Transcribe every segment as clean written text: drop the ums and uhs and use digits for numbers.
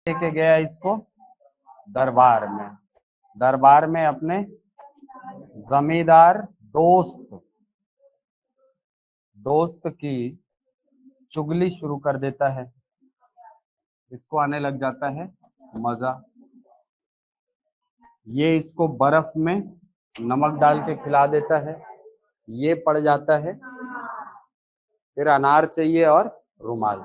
लेके गया इसको दरबार में। दरबार में अपने जमींदार दोस्त की चुगली शुरू कर देता है। इसको आने लग जाता है मजा। ये इसको बर्फ में नमक डाल के खिला देता है, ये पड़ जाता है। फिर अनार चाहिए और रुमाल।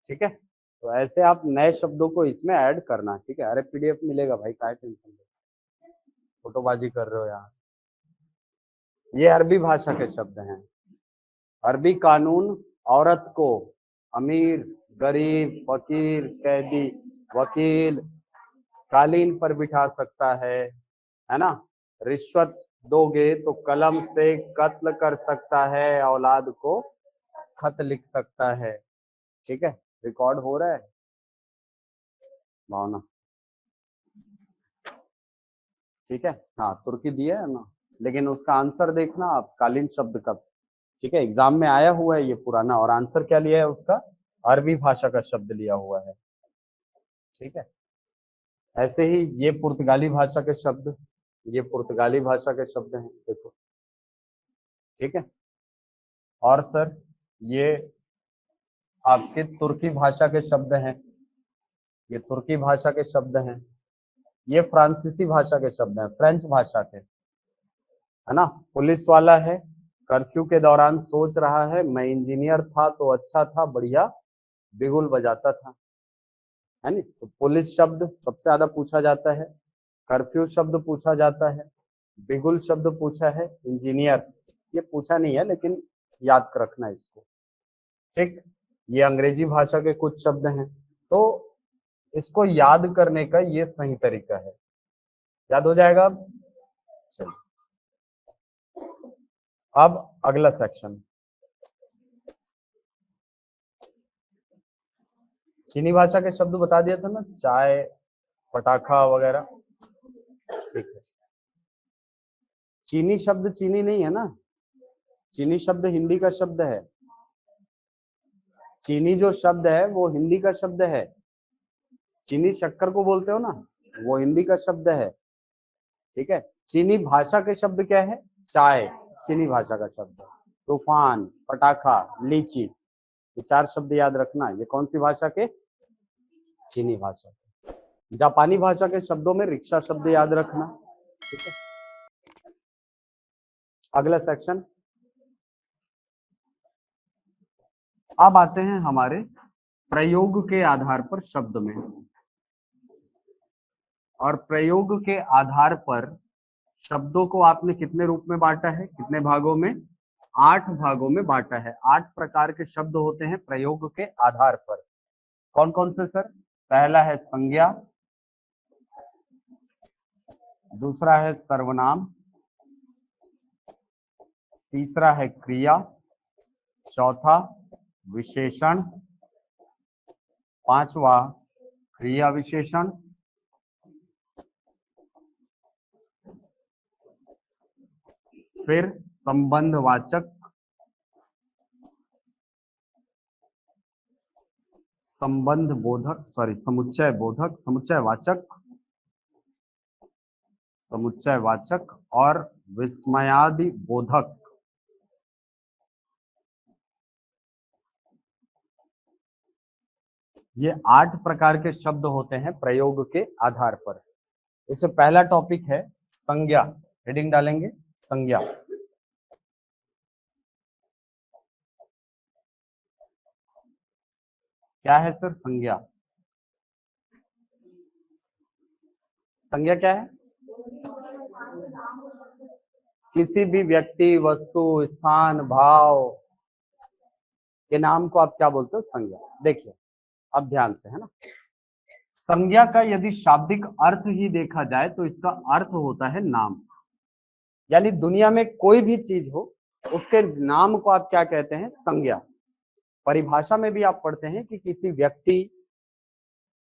ठीक है, तो ऐसे आप नए शब्दों को इसमें ऐड करना। ठीक है, अरे पीडीएफ मिलेगा भाई, काय टेंशन, फोटोबाजी कर रहे हो यहाँ। ये अरबी भाषा के शब्द हैं। अरबी कानून औरत को अमीर, गरीब, फकीर, कैदी, वकील, कालीन पर बिठा सकता है ना। रिश्वत दोगे तो कलम से कत्ल कर सकता है, औलाद को खत लिख सकता है। ठीक है, रिकॉर्ड हो रहा है भावना? ठीक है, हाँ तुर्की दिया है ना, लेकिन उसका आंसर देखना आप, कालीन शब्द का। ठीक है, एग्जाम में आया हुआ है ये पुराना, और आंसर क्या लिया है उसका? अरबी भाषा का शब्द लिया हुआ है। ठीक है, ऐसे ही ये पुर्तगाली भाषा के शब्द, ये पुर्तगाली भाषा के शब्द हैं, देखो। ठीक है, और सर ये आपके तुर्की भाषा के शब्द हैं, ये तुर्की भाषा के शब्द हैं। ये फ्रांसीसी भाषा के शब्द हैं, फ्रेंच भाषा के, है ना। पुलिस वाला है, कर्फ्यू के दौरान सोच रहा है मैं इंजीनियर था तो अच्छा था, बढ़िया बिगुल बजाता था, है नी। तो पुलिस शब्द सबसे ज्यादा पूछा जाता है, कर्फ्यू शब्द पूछा जाता है, बिगुल शब्द पूछा है, इंजीनियर ये पूछा नहीं है, लेकिन याद रखना इसको। ठीक, ये अंग्रेजी भाषा के कुछ शब्द हैं, तो इसको याद करने का ये सही तरीका है। याद हो जाएगा अब। चलिए, अब अगला सेक्शन, चीनी भाषा के शब्द बता दिया था ना, चाय, पटाखा वगैरह। ठीक है, चीनी शब्द चीनी नहीं है ना, चीनी शब्द हिंदी का शब्द है। चीनी जो शब्द है वो हिंदी का शब्द है। चीनी शक्कर को बोलते हो ना, वो हिंदी का शब्द है। ठीक है, चीनी भाषा के शब्द क्या है? चाय चीनी भाषा का शब्द है। तूफान, पटाखा, लीची, ये चार शब्द याद रखना। ये कौन सी भाषा के? चीनी भाषा के। जापानी भाषा के शब्दों में रिक्शा शब्द याद रखना। ठीक है, अगला सेक्शन। अब आते हैं हमारे प्रयोग के आधार पर शब्द में, और प्रयोग के आधार पर शब्दों को आपने कितने रूप में बांटा है? कितने भागों में? 8 भागों में बांटा है। 8 प्रकार के शब्द होते हैं प्रयोग के आधार पर। कौन कौन से सर? पहला है संज्ञा, दूसरा है सर्वनाम, तीसरा है क्रिया, चौथा विशेषण, पांचवा क्रिया विशेषण, फिर संबंधवाचक, संबंध बोधक, समुच्चय बोधक, समुच्चयवाचक, समुच्चयवाचक और विस्मयादि बोधक। ये 8 प्रकार के शब्द होते हैं प्रयोग के आधार पर। इसमें पहला टॉपिक है संज्ञा। हेडिंग डालेंगे संज्ञा। क्या है सर संज्ञा? संज्ञा क्या है? किसी भी व्यक्ति, वस्तु, स्थान, भाव के नाम को आप क्या बोलते हो? संज्ञा। देखिए अब ध्यान से, है ना। संज्ञा का यदि शाब्दिक अर्थ ही देखा जाए तो इसका अर्थ होता है नाम। यानी दुनिया में कोई भी चीज हो, उसके नाम को आप क्या कहते हैं? संज्ञा। परिभाषा में भी आप पढ़ते हैं कि किसी व्यक्ति,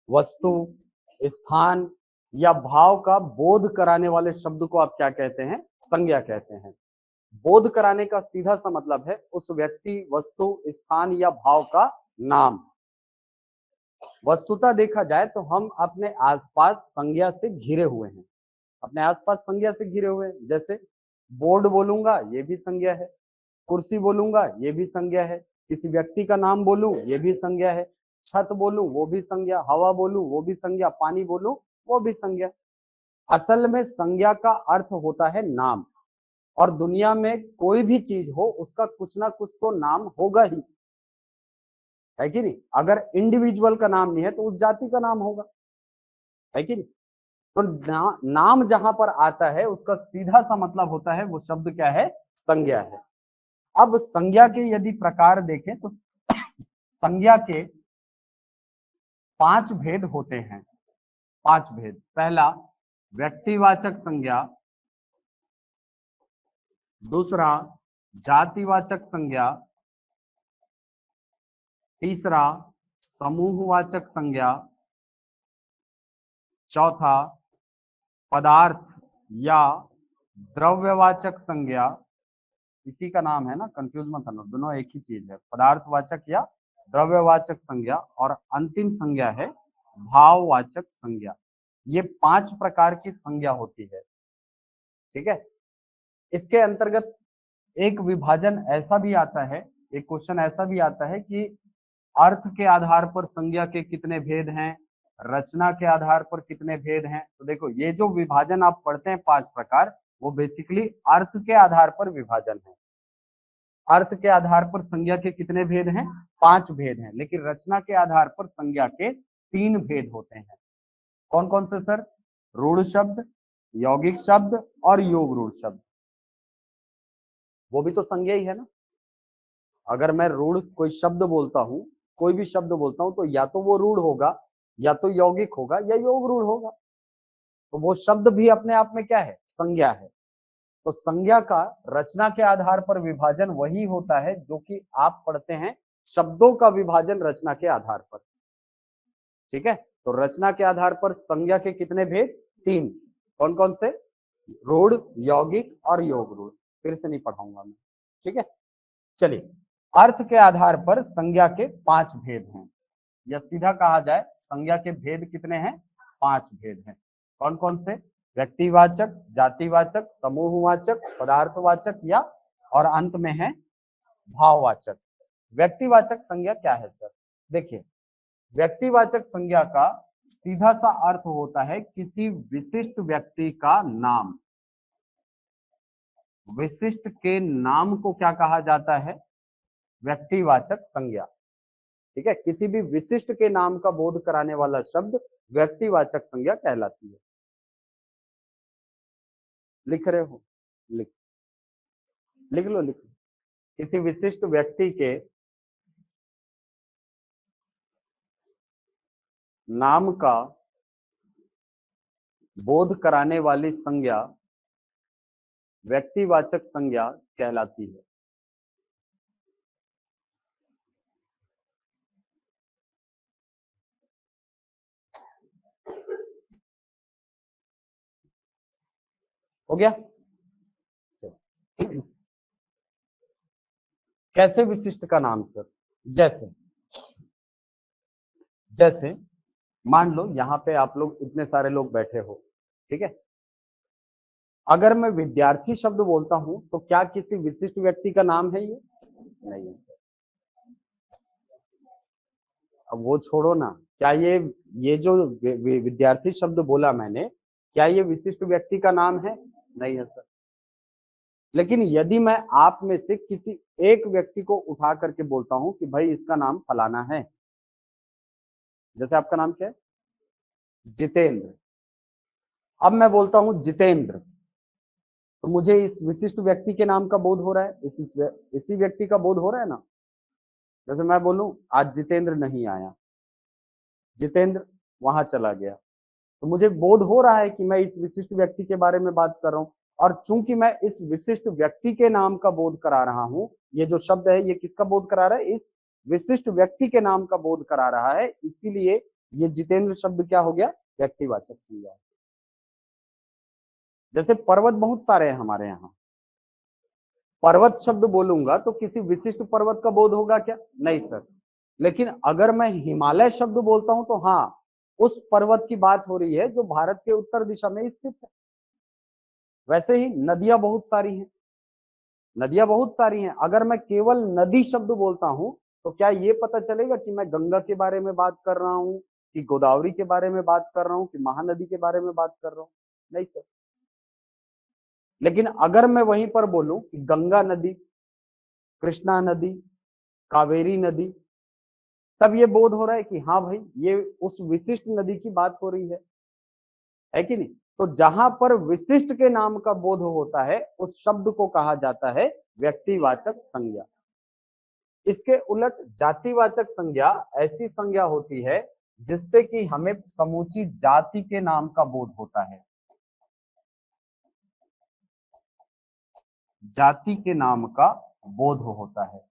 वस्तु, स्थान या भाव का बोध कराने वाले शब्द को आप क्या कहते हैं? संज्ञा कहते हैं। बोध कराने का सीधा सा मतलब है उस व्यक्ति, वस्तु, स्थान या भाव का नाम। वस्तुतः देखा जाए तो हम अपने आसपास संज्ञा से घिरे हुए हैं, अपने आसपास संज्ञा से घिरे हुए हैं। जैसे बोर्ड बोलूंगा ये भी संज्ञा है, कुर्सी बोलूंगा ये भी संज्ञा है, किसी व्यक्ति का नाम बोलूं ये भी संज्ञा है, छत बोलूं वो भी संज्ञा, हवा बोलूं वो भी संज्ञा, पानी बोलूं वो भी संज्ञा। असल में संज्ञा का अर्थ होता है नाम, और दुनिया में कोई भी चीज हो उसका कुछ ना कुछ तो नाम होगा ही, है कि नहीं। अगर इंडिविजुअल का नाम नहीं है तो उस जाति का नाम होगा, है कि नहीं। तो नाम जहां पर आता है उसका सीधा सा मतलब होता है वो शब्द क्या है, संज्ञा है। अब संज्ञा के यदि प्रकार देखें तो संज्ञा के 5 भेद होते हैं, 5 भेद। पहला व्यक्तिवाचक संज्ञा, दूसरा जातिवाचक संज्ञा, तीसरा समूहवाचक संज्ञा, चौथा पदार्थ या द्रव्यवाचक संज्ञा, इसी का नाम है ना, कंफ्यूज मत करना, दोनों एक ही चीज है, पदार्थवाचक या द्रव्यवाचक संज्ञा। और अंतिम संज्ञा है भाववाचक संज्ञा। ये 5 प्रकार की संज्ञा होती है, ठीक है। इसके अंतर्गत एक विभाजन ऐसा भी आता है, एक क्वेश्चन ऐसा भी आता है कि अर्थ के आधार पर संज्ञा के कितने भेद हैं, रचना के आधार पर कितने भेद हैं। तो देखो ये जो विभाजन आप पढ़ते हैं 5 प्रकार, वो बेसिकली अर्थ के आधार पर विभाजन है। अर्थ के आधार पर संज्ञा के कितने भेद हैं, 5 भेद हैं, लेकिन रचना के आधार पर संज्ञा के 3 भेद होते हैं। कौन कौन से सर, रूढ़ शब्द, यौगिक शब्द और योग रूढ़ शब्द। वो भी तो संज्ञा ही है ना। अगर मैं रूढ़ कोई शब्द बोलता हूँ, कोई भी शब्द बोलता हूँ, तो या तो वो रूढ़ होगा, या तो यौगिक होगा, या योग रूढ़ होगा। तो वो शब्द भी अपने आप में क्या है, संज्ञा है। तो संज्ञा का रचना के आधार पर विभाजन वही होता है जो कि आप पढ़ते हैं शब्दों का विभाजन रचना के आधार पर, ठीक है। तो रचना के आधार पर संज्ञा के कितने भेद, 3। कौन कौन से, रूढ़, यौगिक और योग रूढ़। फिर से नहीं पढ़ाऊंगा मैं, ठीक है। चलिए, अर्थ के आधार पर संज्ञा के 5 भेद हैं, या सीधा कहा जाए संज्ञा के भेद कितने हैं, 5 भेद हैं। कौन कौन से, व्यक्तिवाचक, जातिवाचक, समूहवाचक, पदार्थवाचक या, और अंत में है भाववाचक। व्यक्तिवाचक संज्ञा क्या है सर, देखिए व्यक्तिवाचक संज्ञा का सीधा सा अर्थ होता है किसी विशिष्ट व्यक्ति का नाम। विशिष्ट के नाम को क्या कहा जाता है, व्यक्तिवाचक संज्ञा, ठीक है। किसी भी विशिष्ट के नाम का बोध कराने वाला शब्द व्यक्तिवाचक संज्ञा कहलाती है। लिख रहे हो, लिख लिख लो, लिख लो। किसी विशिष्ट व्यक्ति के नाम का बोध कराने वाली संज्ञा व्यक्तिवाचक संज्ञा कहलाती है। हो गया। कैसे विशिष्ट का नाम सर, जैसे जैसे मान लो यहाँ पे आप लोग इतने सारे लोग बैठे हो, ठीक है। अगर मैं विद्यार्थी शब्द बोलता हूं तो क्या किसी विशिष्ट व्यक्ति का नाम है ये, नहीं है सर। अब वो छोड़ो ना, क्या ये जो विद्यार्थी शब्द बोला मैंने, क्या ये विशिष्ट व्यक्ति का नाम है, नहीं है सर। लेकिन यदि मैं आप में से किसी एक व्यक्ति को उठा करके बोलता हूं कि भाई इसका नाम फलाना है, जैसे आपका नाम क्या है, जितेंद्र। अब मैं बोलता हूं जितेंद्र, तो मुझे इस विशिष्ट व्यक्ति के नाम का बोध हो रहा है, इसी व्यक्ति का बोध हो रहा है ना। जैसे मैं बोलूं आज जितेंद्र नहीं आया, जितेंद्र वहां चला गया, तो मुझे बोध हो रहा है कि मैं इस विशिष्ट व्यक्ति के बारे में बात कर रहा हूं। और चूंकि मैं इस विशिष्ट व्यक्ति के नाम का बोध करा रहा हूं, ये जो शब्द है ये किसका बोध करा रहा है, इस विशिष्ट व्यक्ति के नाम का बोध करा रहा है, इसीलिए ये जितेंद्र शब्द क्या हो गया, व्यक्तिवाचक संज्ञा। जैसे पर्वत बहुत सारे हैं हमारे यहाँ, पर्वत शब्द बोलूंगा तो किसी विशिष्ट पर्वत का बोध होगा क्या, नहीं सर। लेकिन अगर मैं हिमालय शब्द बोलता हूं तो हाँ, उस पर्वत की बात हो रही है जो भारत के उत्तर दिशा में स्थित है। वैसे ही नदियां बहुत सारी हैं, नदियां बहुत सारी हैं। अगर मैं केवल नदी शब्द बोलता हूं तो क्या ये पता चलेगा कि मैं गंगा के बारे में बात कर रहा हूँ, कि गोदावरी के बारे में बात कर रहा हूँ, कि महानदी के बारे में बात कर रहा हूँ? नहीं सर। लेकिन अगर मैं वहीं पर बोलूं कि गंगा नदी, कृष्णा नदी, कावेरी नदी, तब ये बोध हो रहा है कि हाँ भाई ये उस विशिष्ट नदी की बात हो रही है कि नहीं? तो जहां पर विशिष्ट के नाम का बोध होता है उस शब्द को कहा जाता है व्यक्तिवाचक संज्ञा। इसके उलट जातिवाचक संज्ञा ऐसी संज्ञा होती है जिससे कि हमें समूची जाति के नाम का बोध होता है। जाति के नाम का बोध होता है।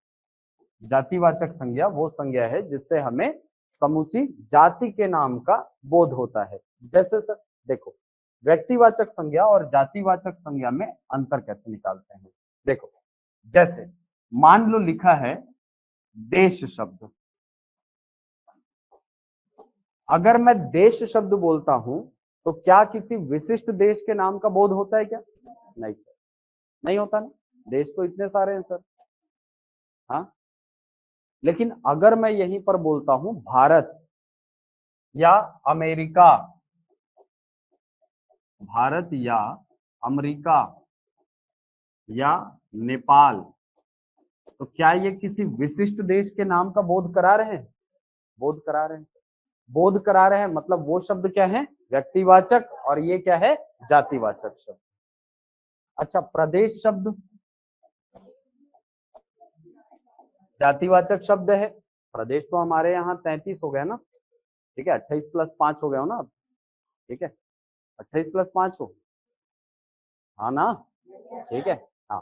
जातिवाचक संज्ञा वो संज्ञा है जिससे हमें समूची जाति के नाम का बोध होता है। जैसे सर देखो, व्यक्तिवाचक संज्ञा और जातिवाचक संज्ञा में अंतर कैसे निकालते हैं? देखो, जैसे मान लो लिखा है देश शब्द। अगर मैं देश शब्द बोलता हूं तो क्या किसी विशिष्ट देश के नाम का बोध होता है क्या? नहीं सर, नहीं होता ना। देश तो इतने सारे हैं सर। हाँ, लेकिन अगर मैं यहीं पर बोलता हूं भारत या अमेरिका, भारत या अमेरिका या नेपाल, तो क्या ये किसी विशिष्ट देश के नाम का बोध करा रहे हैं? बोध करा रहे हैं। बोध करा रहे हैं मतलब वो शब्द क्या है? व्यक्तिवाचक, और ये क्या है? जातिवाचक शब्द। अच्छा, प्रदेश शब्द जातिवाचक शब्द है। प्रदेश तो हमारे यहाँ 33 हो गया ना, ठीक है, 28+5 हो गया हो ना, ठीक है, 28+5 हो, हाँ ना, ठीक है। हाँ,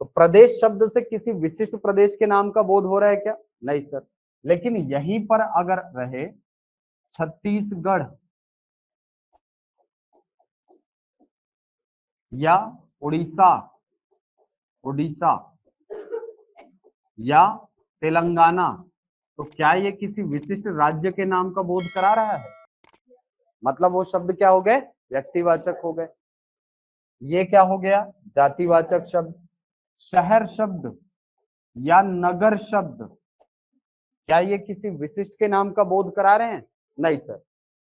तो प्रदेश शब्द से किसी विशिष्ट प्रदेश के नाम का बोध हो रहा है क्या? नहीं सर। लेकिन यहीं पर अगर रहे छत्तीसगढ़ या उड़ीसा, उड़ीसा या तेलंगाना, तो क्या ये किसी विशिष्ट राज्य के नाम का बोध करा रहा है? मतलब वो शब्द क्या हो गए? व्यक्तिवाचक हो गए। ये क्या हो गया? जातिवाचक शब्द। शहर शब्द या नगर शब्द, क्या ये किसी विशिष्ट के नाम का बोध करा रहे हैं? नहीं सर।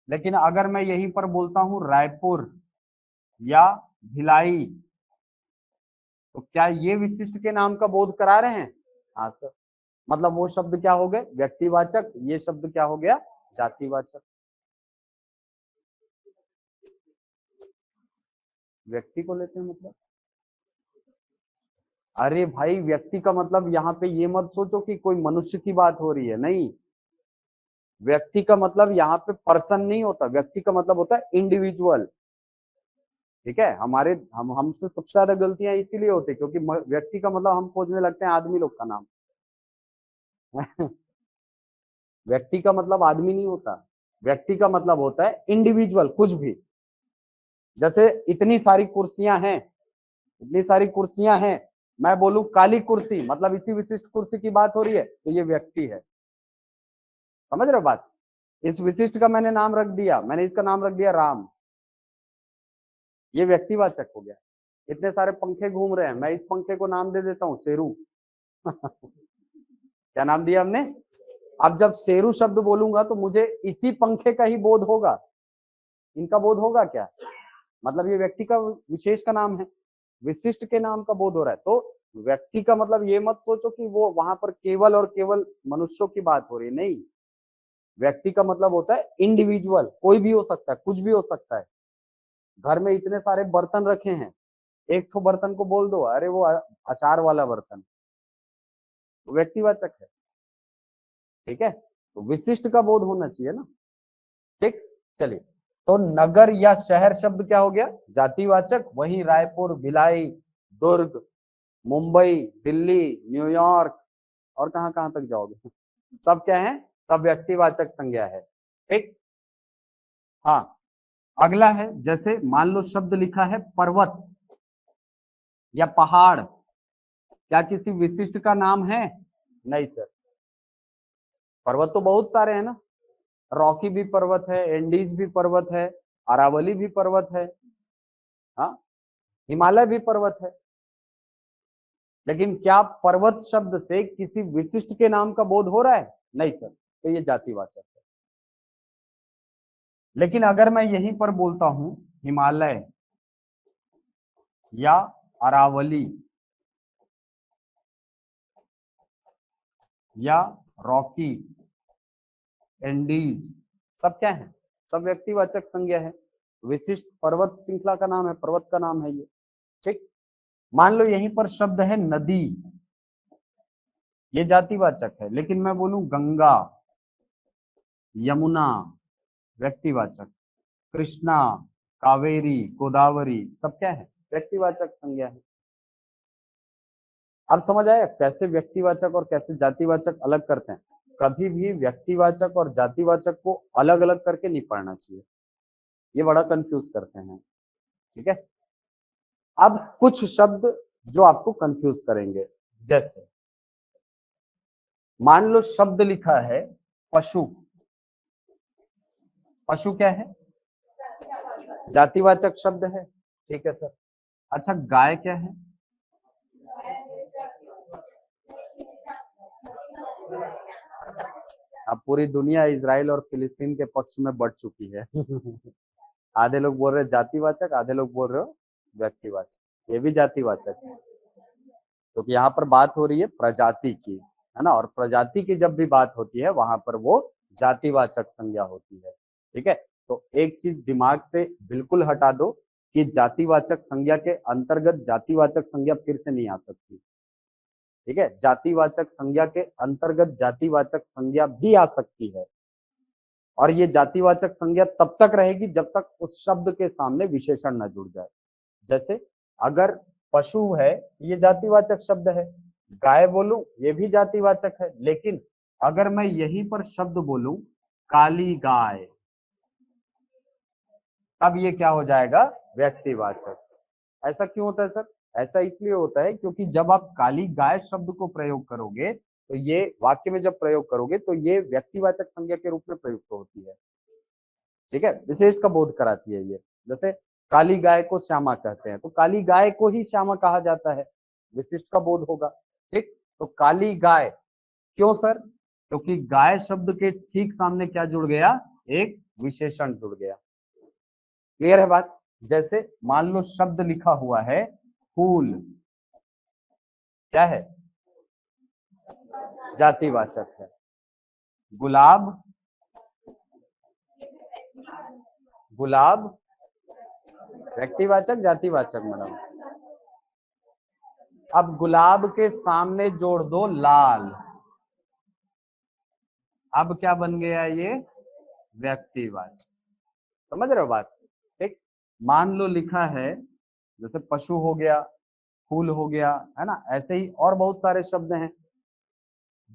लेकिन अगर मैं यहीं पर बोलता हूं रायपुर या भिलाई, तो क्या ये विशिष्ट के नाम का बोध करा रहे हैं? हाँ सर। मतलब वो शब्द क्या हो गए? व्यक्तिवाचक। ये शब्द क्या हो गया? जातिवाचक। व्यक्ति को लेते हैं मतलब, अरे भाई व्यक्ति का मतलब यहाँ पे ये मत सोचो कि कोई मनुष्य की बात हो रही है, नहीं। व्यक्ति का मतलब यहाँ पे पर्सन नहीं होता, व्यक्ति का मतलब होता है इंडिविजुअल। ठीक है, हमसे सबसे ज्यादा गलतियां इसीलिए होती है क्योंकि व्यक्ति का मतलब हम खोजने लगते हैं आदमी लोग का नाम। व्यक्ति का मतलब आदमी नहीं होता, व्यक्ति का मतलब होता है इंडिविजुअल, कुछ भी। जैसे इतनी सारी कुर्सियां हैं, इतनी सारी कुर्सियां हैं, मैं बोलूं काली कुर्सी, मतलब इसी विशिष्ट कुर्सी की बात हो रही है, तो ये व्यक्ति है। समझ रहे हो बात? इस विशिष्ट का मैंने नाम रख दिया, मैंने इसका नाम रख दिया राम, ये व्यक्तिवाचक हो गया। इतने सारे पंखे घूम रहे हैं, मैं इस पंखे को नाम दे देता हूँ शेरू। क्या नाम दिया हमने? अब जब शेरू शब्द बोलूंगा तो मुझे इसी पंखे का ही बोध होगा, इनका बोध होगा क्या? मतलब ये व्यक्ति का विशेष का नाम है, विशिष्ट के नाम का बोध हो रहा है। तो व्यक्ति का मतलब ये मत सोचो कि वो वहां पर केवल और केवल मनुष्यों की बात हो रही है, नहीं। व्यक्ति का मतलब होता है इंडिविजुअल, कोई भी हो सकता है, कुछ भी हो सकता है। घर में इतने सारे बर्तन रखे हैं, एक तो बर्तन को बोल दो अरे वो अचार वाला बर्तन, व्यक्तिवाचक है। ठीक है, तो विशिष्ट का बोध होना चाहिए ना। ठीक, चलिए। तो नगर या शहर शब्द क्या हो गया? जातिवाचक। वही रायपुर, भिलाई, दुर्ग, मुंबई, दिल्ली, न्यूयॉर्क और कहां तक जाओगे, सब क्या है? सब व्यक्तिवाचक संज्ञा है। ठीक, हाँ। अगला है, जैसे मान लो शब्द लिखा है पर्वत या पहाड़, क्या किसी विशिष्ट का नाम है? नहीं सर। पर्वत तो बहुत सारे हैं ना, रॉकी भी पर्वत है, एंडीज भी पर्वत है, अरावली भी पर्वत है, हाँ, हिमालय भी पर्वत है। लेकिन क्या पर्वत शब्द से किसी विशिष्ट के नाम का बोध हो रहा है? नहीं सर, तो ये जातिवाचक है। लेकिन अगर मैं यहीं पर बोलता हूं हिमालय या अरावली या रॉकी, एंडीज, सब क्या है? सब व्यक्तिवाचक संज्ञा है, विशिष्ट पर्वत श्रृंखला का नाम है, पर्वत का नाम है ये। ठीक, मान लो यहीं पर शब्द है नदी, ये जातिवाचक है। लेकिन मैं बोलूं गंगा, यमुना, व्यक्तिवाचक, कृष्णा, कावेरी, गोदावरी, सब क्या है? व्यक्तिवाचक संज्ञा है। अब समझ आया कैसे व्यक्तिवाचक और कैसे जातिवाचक अलग करते हैं? कभी भी व्यक्तिवाचक और जातिवाचक को अलग अलग करके नहीं पढ़ना चाहिए, ये बड़ा कंफ्यूज करते हैं। ठीक है, अब कुछ शब्द जो आपको कंफ्यूज करेंगे, जैसे मान लो शब्द लिखा है पशु, पशु क्या है? जातिवाचक शब्द है। ठीक है सर। अच्छा, गाय क्या है? अब पूरी दुनिया इजराइल और फिलिस्तीन के पक्ष में बढ़ चुकी है। आधे लोग बोल रहे जातिवाचक, आधे लोग बोल रहे हो व्यक्तिवाचक, ये भी जातिवाचक है। क्योंकि यहाँ पर बात हो रही है प्रजाति की, है ना, और प्रजाति की जब भी बात होती है वहां पर वो जातिवाचक संज्ञा होती है। ठीक है, तो एक चीज दिमाग से बिल्कुल हटा दो कि जातिवाचक संज्ञा के अंतर्गत जातिवाचक संज्ञा फिर से नहीं आ सकती। ठीक है, जातिवाचक संज्ञा के अंतर्गत जातिवाचक संज्ञा भी आ सकती है, और ये जातिवाचक संज्ञा तब तक रहेगी जब तक उस शब्द के सामने विशेषण न जुड़ जाए। जैसे अगर पशु है, ये जातिवाचक शब्द है, गाय बोलूं ये भी जातिवाचक है, लेकिन अगर मैं यहीं पर शब्द बोलूं काली गाय, तब ये क्या हो जाएगा? व्यक्तिवाचक। ऐसा क्यों होता है सर? ऐसा इसलिए होता है क्योंकि जब आप काली गाय शब्द को प्रयोग करोगे, तो ये वाक्य में जब प्रयोग करोगे तो ये व्यक्तिवाचक संज्ञा के रूप में प्रयुक्त होती है। ठीक है, विशेष का बोध कराती है ये। जैसे काली गाय को श्यामा कहते हैं, तो काली गाय को ही श्यामा कहा जाता है, विशिष्ट का बोध होगा। ठीक, तो काली गाय क्यों सर? क्योंकि गाय शब्द के ठीक सामने क्या जुड़ गया? एक विशेषण जुड़ गया। क्लियर है बात? जैसे मान लो शब्द लिखा हुआ है फूल, क्या है? जातिवाचक है। गुलाब, गुलाब व्यक्तिवाचक जातिवाचक मैडम? अब गुलाब के सामने जोड़ दो लाल, अब क्या बन गया? ये व्यक्तिवाचक। समझ रहे हो बात? ठीक, मान लो लिखा है जैसे पशु हो गया, फूल हो गया, है ना, ऐसे ही और बहुत सारे शब्द हैं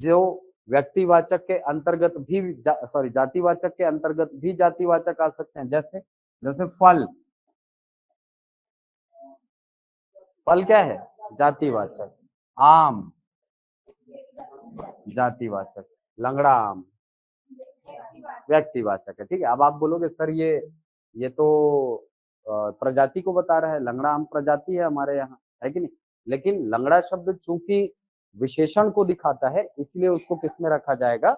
जो व्यक्तिवाचक के अंतर्गत भी सॉरी जातिवाचक के अंतर्गत भी जातिवाचक आ सकते हैं। जैसे जैसे फल, फल क्या है? जातिवाचक। आम जातिवाचक, लंगड़ा आम व्यक्तिवाचक है। ठीक है, अब आप बोलोगे सर ये तो प्रजाति को बता रहा है, लंगड़ा आम प्रजाति है हमारे यहाँ, है कि नहीं? लेकिन लंगड़ा शब्द चूंकि विशेषण को दिखाता है, इसलिए उसको किस में रखा जाएगा?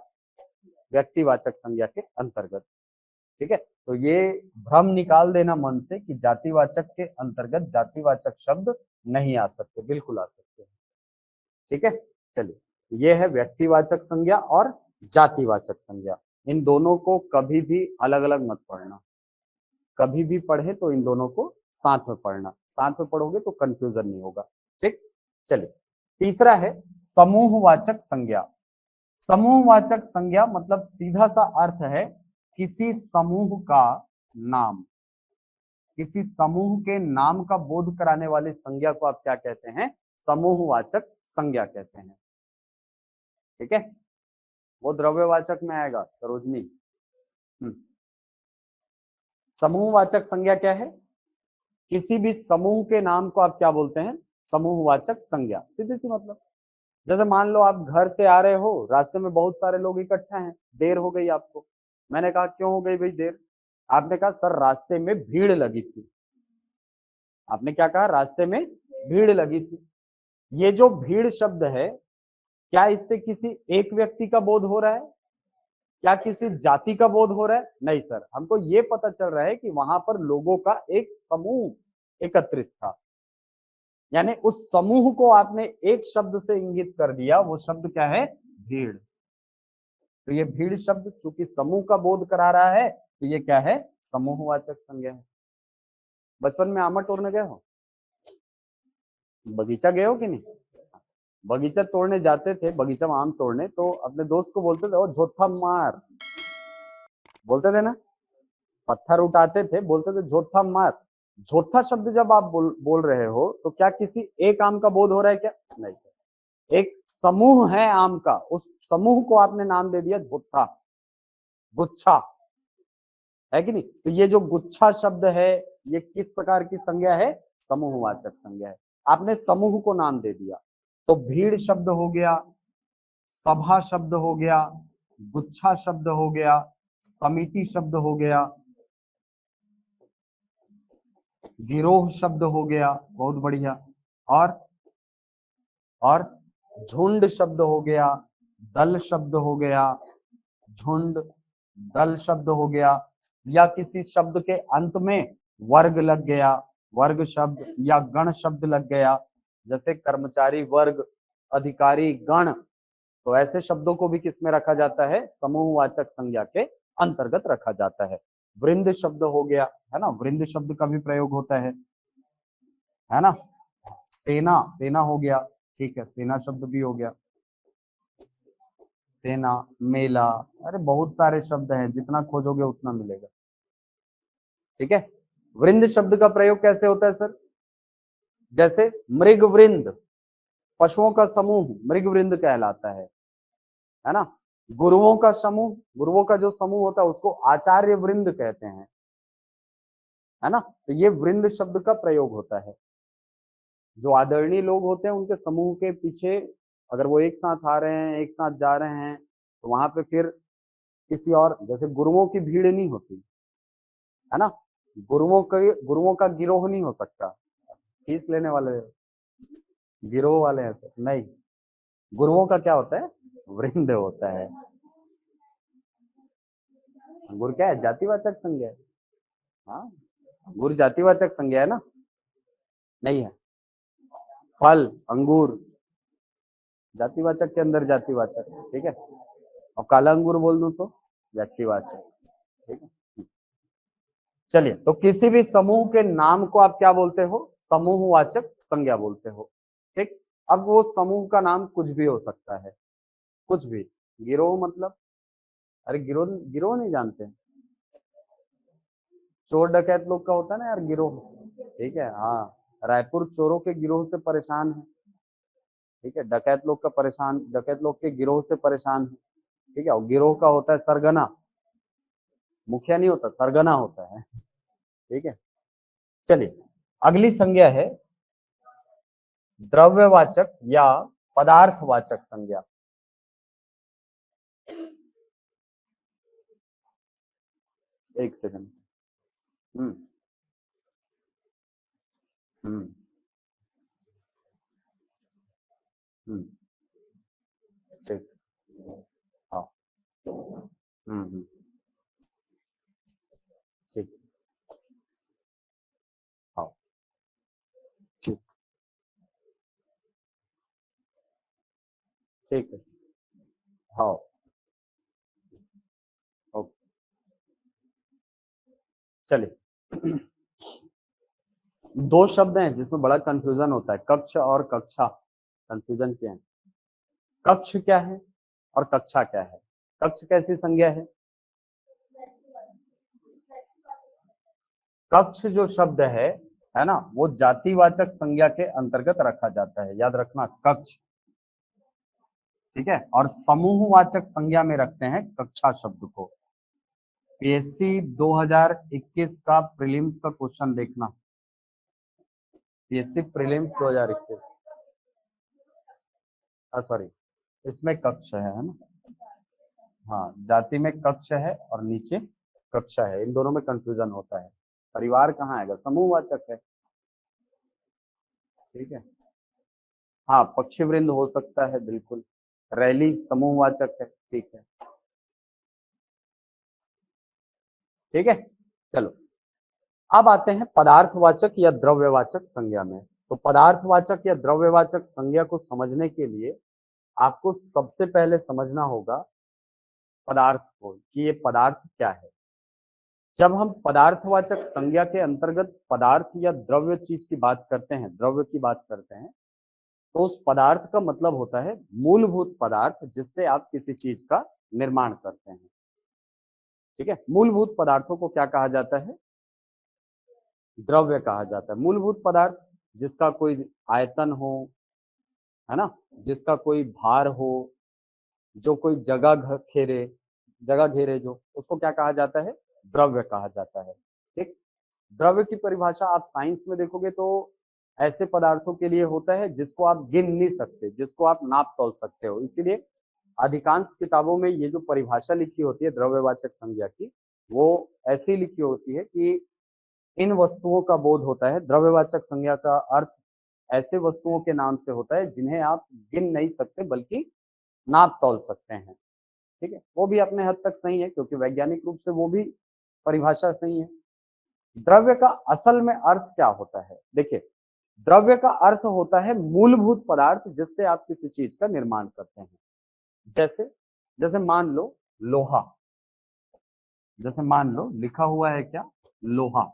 व्यक्तिवाचक संज्ञा के अंतर्गत। ठीक है, तो ये भ्रम निकाल देना मन से कि जातिवाचक के अंतर्गत जातिवाचक शब्द नहीं आ सकते, बिल्कुल आ सकते हैं। ठीक है, चलिए, ये है व्यक्तिवाचक संज्ञा और जातिवाचक संज्ञा। इन दोनों को कभी भी अलग अलग मत पढ़ना, कभी भी पढ़े तो इन दोनों को साथ में पढ़ना, साथ में पढ़ोगे तो कंफ्यूजन नहीं होगा। ठीक, चलिए, तीसरा है समूहवाचक संज्ञा। समूहवाचक संज्ञा मतलब सीधा सा अर्थ है किसी समूह का नाम, किसी समूह के नाम का बोध कराने वाली संज्ञा को आप क्या कहते हैं? समूहवाचक संज्ञा कहते हैं। ठीक है, वो द्रव्यवाचक में आएगा सरोजनी। समूहवाचक संज्ञा क्या है? किसी भी समूह के नाम को आप क्या बोलते हैं? समूहवाचक संज्ञा, सीधी सी मतलब। जैसे मान लो आप घर से आ रहे हो, रास्ते में बहुत सारे लोग इकट्ठे हैं, देर हो गई आपको। मैंने कहा क्यों हो गई भाई देर? आपने कहा सर रास्ते में भीड़ लगी थी। आपने क्या कहा? रास्ते में भीड़ लगी थी। ये जो भीड़ शब्द है, क्या इससे किसी एक व्यक्ति का बोध हो रहा है? क्या किसी जाति का बोध हो रहा है? नहीं सर, हमको ये पता चल रहा है कि वहां पर लोगों का एक समूह एकत्रित था। यानी उस समूह को आपने एक शब्द से इंगित कर दिया, वो शब्द क्या है? भीड़। तो ये भीड़ शब्द चूंकि समूह का बोध करा रहा है, तो ये क्या है? समूहवाचक संज्ञा है। बचपन में आम तोड़ने गए हो? बगीचा गए हो कि नहीं? बगीचा तोड़ने जाते थे, बगीचा में आम तोड़ने, तो अपने दोस्त को बोलते थे, ओ झोथा मार, बोलते थे ना। पत्थर उठाते थे, बोलते थे झोथा मार। झोथा शब्द जब आप बोल रहे हो, तो क्या किसी एक आम का बोध हो रहा है क्या? नहीं सर, एक समूह है आम का, उस समूह को आपने नाम दे दिया झोथा, गुच्छा, है कि नहीं? तो ये जो गुच्छा शब्द है, ये किस प्रकार की संज्ञा है? समूहवाचक संज्ञा है। आपने समूह को नाम दे दिया। तो भीड़ शब्द हो गया, सभा शब्द हो गया, गुच्छा शब्द हो गया, समिति शब्द हो गया, गिरोह शब्द हो गया, बहुत बढ़िया। और और झुंड शब्द हो गया, दल शब्द हो गया, झुंड, दल शब्द हो गया, या किसी शब्द के अंत में वर्ग लग गया, वर्ग शब्द, या गण शब्द लग गया, जैसे कर्मचारी वर्ग, अधिकारी गण। तो ऐसे शब्दों को भी किस में रखा जाता है? समूहवाचक संज्ञा के अंतर्गत रखा जाता है। वृंद शब्द हो गया, है ना, वृंद शब्द का भी प्रयोग होता है ना। सेना, सेना हो गया, ठीक है, सेना शब्द भी हो गया। सेना, मेला, अरे बहुत सारे शब्द हैं, जितना खोजोगे उतना मिलेगा। ठीक है। वृंद शब्द का प्रयोग कैसे होता है सर? जैसे मृग वृंद, पशुओं का समूह मृग वृंद कहलाता है ना। गुरुओं का समूह, गुरुओं का जो समूह होता है उसको आचार्य वृंद कहते हैं, है ना। तो ये वृंद शब्द का प्रयोग होता है। जो आदरणीय लोग होते हैं उनके समूह के पीछे अगर वो एक साथ आ रहे हैं, एक साथ जा रहे हैं, तो वहां पे फिर किसी और, जैसे गुरुओं की भीड़ नहीं होती, है ना। गुरुओं का गिरोह नहीं हो सकता। फीस लेने वाले गिरोह वाले हैं सर, नहीं। गुरुओं का क्या होता है? वृंद होता है। गुरु क्या है? जातिवाचक संज्ञा है। हाँ, गुरु जातिवाचक संज्ञा है ना। नहीं है। फल, अंगूर, जातिवाचक के अंदर जातिवाचक, ठीक है। और काला अंगूर बोल दूं तो व्यक्तिवाचक, ठीक है। चलिए, तो किसी भी समूह के नाम को आप क्या बोलते हो? समूहवाचक संज्ञा बोलते हो, ठीक। अब वो समूह का नाम कुछ भी हो सकता है, कुछ भी। गिरोह मतलब, अरे गिरोह, गिरोह नहीं जानते? चोर डकैत लोग का होता है ना यार गिरोह, ठीक है, हाँ। रायपुर चोरों के गिरोह से परेशान है, ठीक है। डकैत लोग का परेशान, डकैत लोग के गिरोह से परेशान है, ठीक है। और गिरोह का होता है सरगना, मुखिया नहीं होता, सरगना होता है, ठीक है। चलिए, अगली संज्ञा है द्रव्यवाचक या पदार्थवाचक संज्ञा। एक सेकंड। हम्म हम्म हम्म ठीक। हाँ। हम्म, ठीक। हाँ, ठीक। ठीक है। हाँ, ओके। चलिए, दो शब्द हैं जिसमें बड़ा कंफ्यूजन होता है, कक्ष और कक्षा। कंफ्यूजन क्या है? कक्ष क्या है और कक्षा क्या है? कक्ष कैसी संज्ञा है? कक्ष जो शब्द है ना, वो जातिवाचक संज्ञा के अंतर्गत रखा जाता है, याद रखना, कक्ष, ठीक है। और समूहवाचक संज्ञा में रखते हैं कक्षा शब्द को। पीएससी 2021 का प्रीलिम्स का क्वेश्चन देखना, पीएससी प्रीलिम्स 2021, सॉरी, इसमें कक्ष है ना। हाँ, जाति में कक्ष है और नीचे कक्षा है, इन दोनों में कंफ्यूजन होता है। परिवार कहाँ आएगा, समूहवाचक है। ठीक है, हाँ पक्षी वृंद हो सकता है बिल्कुल। रैली समूहवाचक है, ठीक है। ठीक है, चलो अब आते हैं पदार्थवाचक या द्रव्यवाचक संज्ञा में। तो पदार्थवाचक या द्रव्यवाचक संज्ञा को समझने के लिए आपको सबसे पहले समझना होगा पदार्थ को, कि ये पदार्थ क्या है। जब हम पदार्थवाचक संज्ञा के अंतर्गत पदार्थ या द्रव्य चीज की बात करते हैं, द्रव्य की बात करते हैं, तो उस पदार्थ का मतलब होता है मूलभूत पदार्थ जिससे आप किसी चीज का निर्माण करते हैं। ठीक है, मूलभूत पदार्थों को क्या कहा जाता है, द्रव्य कहा जाता है। मूलभूत पदार्थ जिसका कोई आयतन हो, है ना, जिसका कोई भार हो, जो कोई जगह घेरे जो, उसको क्या कहा जाता है, द्रव्य कहा जाता है। ठीक, द्रव्य की परिभाषा आप साइंस में देखोगे तो ऐसे पदार्थों के लिए होता है जिसको आप गिन नहीं सकते, जिसको आप नाप तोल सकते हो। इसीलिए अधिकांश किताबों में ये जो परिभाषा लिखी होती है द्रव्यवाचक संज्ञा की, वो ऐसी लिखी होती है कि इन वस्तुओं का बोध होता है। द्रव्यवाचक संज्ञा का अर्थ ऐसे वस्तुओं के नाम से होता है जिन्हें आप गिन नहीं सकते बल्कि नाप तोल सकते हैं। ठीक है, वो भी अपने हद तक सही है क्योंकि वैज्ञानिक रूप से वो भी परिभाषा सही है। द्रव्य का असल में अर्थ क्या होता है, देखिए, द्रव्य का अर्थ होता है मूलभूत पदार्थ जिससे आप किसी चीज का निर्माण करते हैं। जैसे जैसे मान लो लोहा, जैसे मान लो लिखा हुआ है क्या, लोहा।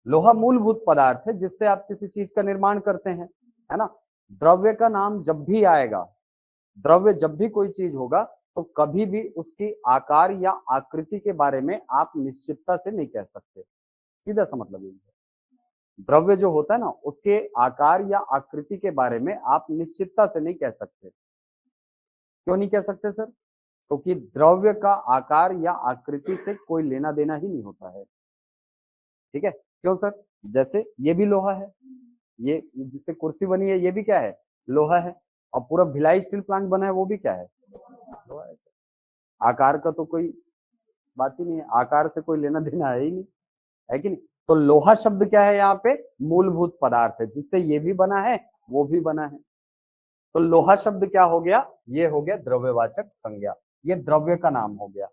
लोहा मूलभूत पदार्थ है जिससे आप किसी चीज का निर्माण करते हैं, है ना। द्रव्य का नाम जब भी आएगा, द्रव्य जब भी कोई चीज होगा, तो कभी भी उसकी आकार या आकृति के बारे में आप निश्चितता से नहीं कह सकते। सीधा सा मतलब यही है, द्रव्य जो होता है ना, उसके आकार या आकृति के बारे में आप निश्चितता से नहीं कह सकते। क्यों नहीं कह सकते सर, क्योंकि द्रव्य का आकार या आकृति से कोई लेना देना ही नहीं होता है। ठीक है, क्यों सर, जैसे ये भी लोहा है, ये जिससे कुर्सी बनी है ये भी क्या है, लोहा है। और पूरा भिलाई स्टील प्लांट बना है वो भी क्या है, लोहा है। आकार का तो कोई बात ही नहीं है, आकार से कोई लेना देना है ही नहीं, है कि नहीं। तो लोहा शब्द क्या है, यहाँ पे मूलभूत पदार्थ है जिससे ये भी बना है वो भी बना है। तो लोहा शब्द क्या हो गया, ये हो गया द्रव्यवाचक संज्ञा, ये द्रव्य का नाम हो गया।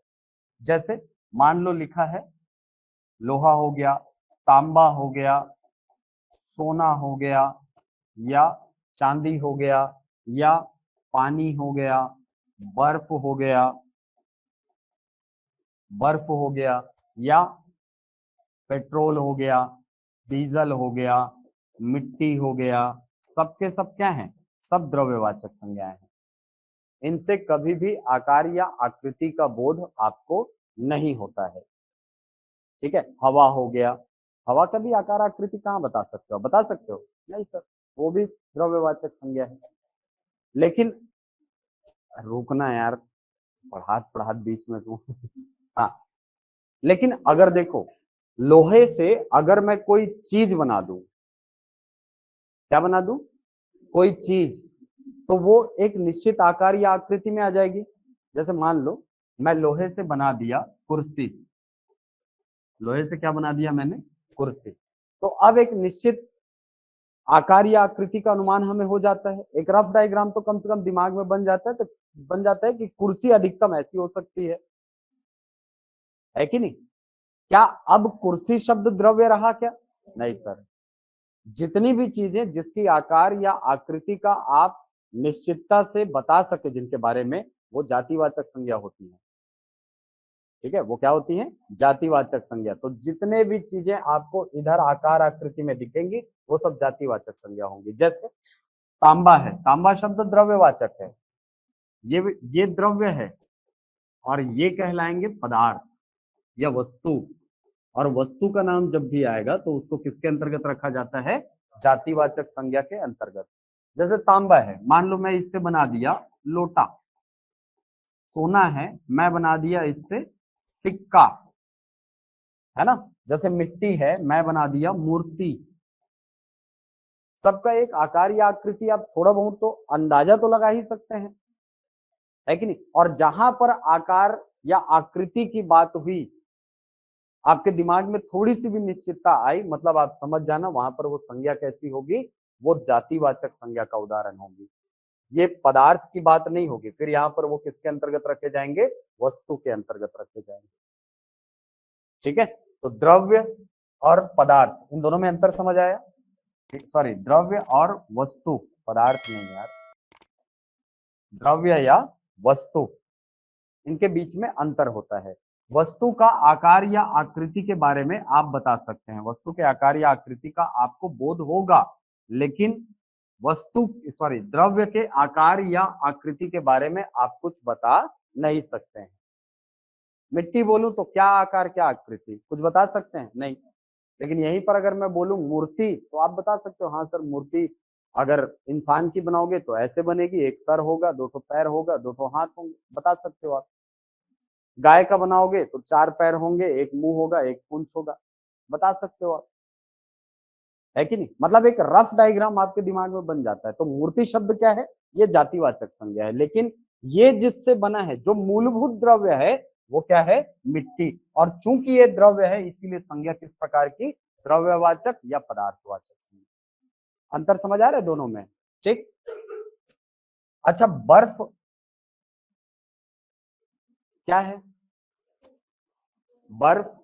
जैसे मान लो लिखा है लोहा हो गया, तांबा हो गया, सोना हो गया, या चांदी हो गया, या पानी हो गया, बर्फ हो गया, या पेट्रोल हो गया, डीजल हो गया, मिट्टी हो गया। सबके सब क्या हैं, सब द्रव्यवाचक संज्ञाएं हैं। इनसे कभी भी आकार या आकृति का बोध आपको नहीं होता है। ठीक है, हवा हो गया, हवा का भी आकार आकृति कहाँ बता सकते हो, बता सकते हो, नहीं सर, वो भी द्रव्यवाचक संज्ञा है। लेकिन रुकना यार, पढ़ात पढ़ात बीच में तू हाँ, लेकिन अगर देखो लोहे से अगर मैं कोई चीज बना दूं, क्या बना दूं, कोई चीज, तो वो एक निश्चित आकार या आकृति में आ जाएगी। जैसे मान लो मैं लोहे से बना दिया कुर्सी, लोहे से क्या बना दिया मैंने, कुर्सी। तो अब एक निश्चित आकार या आकृति का अनुमान हमें हो जाता है, एक रफ डायग्राम तो कम से कम दिमाग में बन जाता है, तो बन जाता है कि कुर्सी अधिकतम ऐसी हो सकती है कि नहीं। क्या अब कुर्सी शब्द द्रव्य रहा क्या, नहीं सर। जितनी भी चीजें जिसकी आकार या आकृति का आप निश्चितता से बता सके जिनके बारे में, वो जातिवाचक संज्ञा होती है। ठीक है, वो क्या होती है, जातिवाचक संज्ञा। तो जितने भी चीजें आपको इधर आकार आकृति में दिखेंगी वो सब जातिवाचक संज्ञा होंगी। जैसे तांबा है, तांबा शब्द द्रव्यवाचक है, ये द्रव्य है, और ये कहलाएंगे पदार्थ या वस्तु। और वस्तु का नाम जब भी आएगा तो उसको किसके अंतर्गत रखा जाता है, जातिवाचक संज्ञा के अंतर्गत। जैसे तांबा है, मान लो मैं इससे बना दिया लोटा, सोना है मैं बना दिया इससे सिक्का, है ना। जैसे मिट्टी है मैं बना दिया मूर्ति, सबका एक आकार या आकृति आप थोड़ा बहुत तो अंदाजा तो लगा ही सकते हैं, है कि नहीं। और जहां पर आकार या आकृति की बात हुई, आपके दिमाग में थोड़ी सी भी निश्चितता आई, मतलब आप समझ जाना वहां पर वो संज्ञा कैसी होगी, वो जातिवाचक संज्ञा का उदाहरण होगी। ये पदार्थ की बात नहीं होगी, फिर यहाँ पर वो किसके अंतर्गत रखे जाएंगे, वस्तु के अंतर्गत रखे जाएंगे। ठीक है, तो द्रव्य और पदार्थ, इन दोनों में अंतर समझ आया। सॉरी, द्रव्य और वस्तु, पदार्थ नहीं यार, द्रव्य या वस्तु, इनके बीच में अंतर होता है। वस्तु का आकार या आकृति के बारे में आप बता सकते हैं, वस्तु के आकार या आकृति का आपको बोध होगा, लेकिन द्रव्य के आकार या आकृति के बारे में आप कुछ बता नहीं सकते हैं। मिट्टी बोलूं तो क्या आकार क्या आकृति, कुछ बता सकते हैं? नहीं। लेकिन यहीं पर अगर मैं बोलूं मूर्ति, तो आप बता सकते हो, हाँ सर मूर्ति अगर इंसान की बनाओगे तो ऐसे बनेगी, एक सर होगा, दो तो पैर होगा, दो तो हाथ होंगे, बता सकते हो आप। गाय का बनाओगे तो 4 पैर होंगे, एक मुंह होगा, एक पूंछ होगा, बता सकते हो आप, है कि नहीं। मतलब एक रफ डायग्राम आपके दिमाग में बन जाता है। तो मूर्ति शब्द क्या है, ये जातिवाचक संज्ञा है, लेकिन ये जिससे बना है, जो मूलभूत द्रव्य है, वो क्या है, मिट्टी। और चूंकि ये द्रव्य है, इसीलिए संज्ञा किस प्रकार की, द्रव्यवाचक या पदार्थवाचक संज्ञा। अंतर समझ आ रहा है दोनों में? ठीक। अच्छा, बर्फ क्या है, बर्फ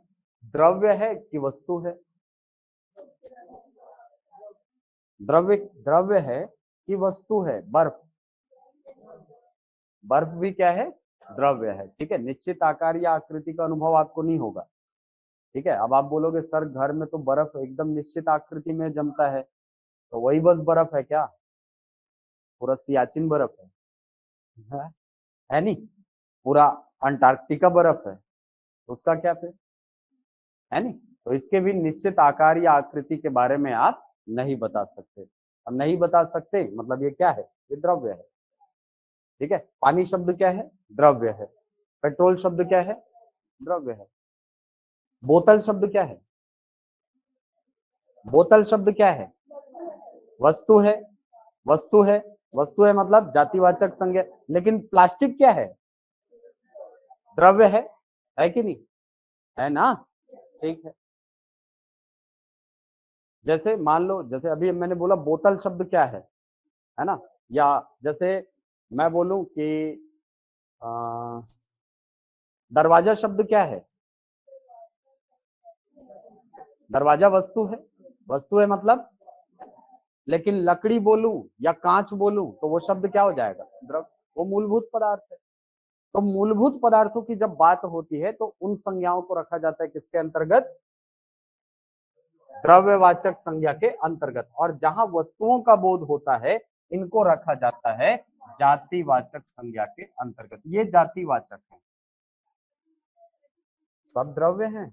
द्रव्य है कि वस्तु है? द्रव्य है कि वस्तु है बर्फ? बर्फ भी क्या है, द्रव्य है। ठीक है, निश्चित आकार या आकृति का अनुभव आपको नहीं होगा। ठीक है, अब आप बोलोगे सर घर में तो बर्फ एकदम निश्चित आकृति में जमता है, तो वही बस बर्फ है क्या, पूरा सियाचिन बर्फ है नहीं, पूरा अंटार्कटिका बर्फ है, तो उसका क्या फिर, है नहीं। तो इसके भी निश्चित आकार या आकृति के बारे में आप नहीं बता सकते। अब नहीं बता सकते मतलब ये क्या है, ये द्रव्य है। ठीक है, पानी शब्द क्या है, द्रव्य है। पेट्रोल शब्द क्या है, द्रव्य है। बोतल शब्द क्या है, बोतल शब्द क्या है, वस्तु है। वस्तु है, वस्तु है मतलब जातिवाचक संज्ञा। लेकिन प्लास्टिक क्या है, द्रव्य है कि नहीं, है ना। ठीक है, जैसे मान लो, जैसे अभी मैंने बोला बोतल शब्द क्या है ना, या जैसे मैं बोलूं कि दरवाजा शब्द क्या है, दरवाजा वस्तु है, वस्तु है मतलब। लेकिन लकड़ी बोलूं या कांच बोलूं तो वो शब्द क्या हो जाएगा, द्रव्य, वो मूलभूत पदार्थ है। तो मूलभूत पदार्थों की जब बात होती है तो उन संज्ञाओं को रखा जाता है किसके अंतर्गत, द्रव्यवाचक संज्ञा के अंतर्गत। और जहां वस्तुओं का बोध होता है, इनको रखा जाता है जातिवाचक संज्ञा के अंतर्गत। ये जातिवाचक है, सब द्रव्य हैं।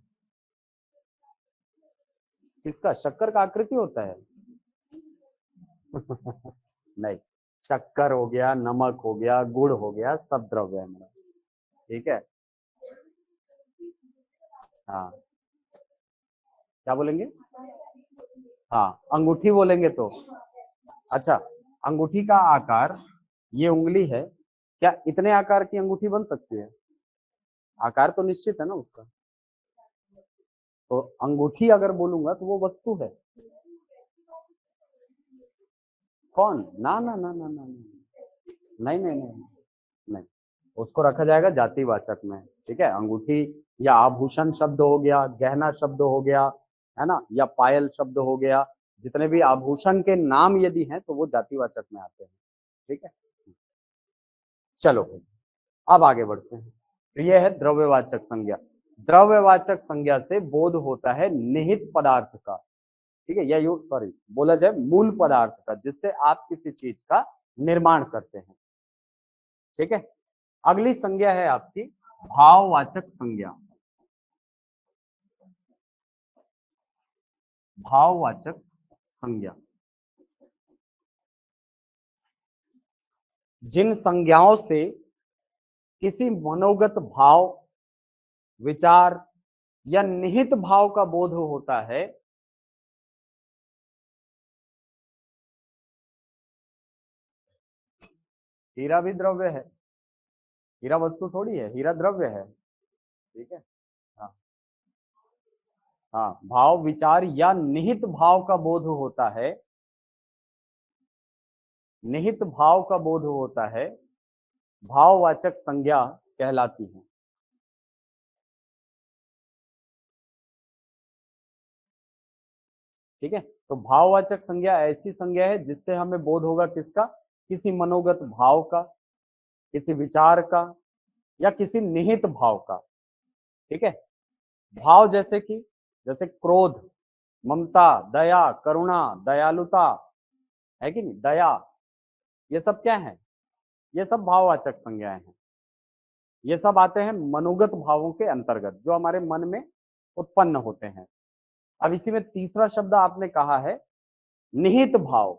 किसका, शक्कर का आकृति होता है नहीं, शक्कर हो गया, नमक हो गया, गुड़ हो गया, सब द्रव्य है मेरा। ठीक है, हाँ, क्या बोलेंगे, हाँ अंगूठी बोलेंगे तो। अच्छा, अंगूठी का आकार, ये उंगली है, क्या इतने आकार की अंगूठी बन सकती है, आकार तो निश्चित है ना उसका। तो अंगूठी अगर बोलूंगा तो वो वस्तु है। कौन, ना ना ना ना ना, नहीं नहीं नहीं नहीं, उसको रखा जाएगा जातिवाचक में। ठीक है, अंगूठी या आभूषण शब्द हो गया, गहना शब्द हो गया, है ना, या पायल शब्द हो गया, जितने भी आभूषण के नाम यदि हैं तो वो जातिवाचक में आते हैं। ठीक है, चलो अब आगे बढ़ते हैं। तो ये है द्रव्यवाचक संज्ञा। द्रव्यवाचक संज्ञा से बोध होता है निहित पदार्थ का। ठीक है, या बोला जाए मूल पदार्थ का, जिससे आप किसी चीज का निर्माण करते हैं। ठीक है, अगली संज्ञा है आपकी भाववाचक संज्ञा। भाववाचक संज्ञा, जिन संज्ञाओं से किसी मनोगत भाव, विचार या निहित भाव का बोध होता है, हीरा भी द्रव्य है, हीरा वस्तु थोड़ी है, हीरा द्रव्य है। ठीक है। हाँ हाँ, भाव विचार या निहित भाव का बोध होता है, निहित भाव का बोध होता है, भाववाचक संज्ञा कहलाती है। ठीक है, तो भाववाचक संज्ञा ऐसी संज्ञा है जिससे हमें बोध होगा किसका, किसी मनोगत भाव का, किसी विचार का, या किसी निहित भाव का। ठीक है, भाव जैसे कि, जैसे क्रोध, ममता, दया, करुणा, दयालुता, है कि नहीं, दया, ये सब क्या है, ये सब भाववाचक संज्ञाएं हैं। ये सब आते हैं मनोगत भावों के अंतर्गत जो हमारे मन में उत्पन्न होते हैं। अब इसी में तीसरा शब्द आपने कहा है निहित भाव।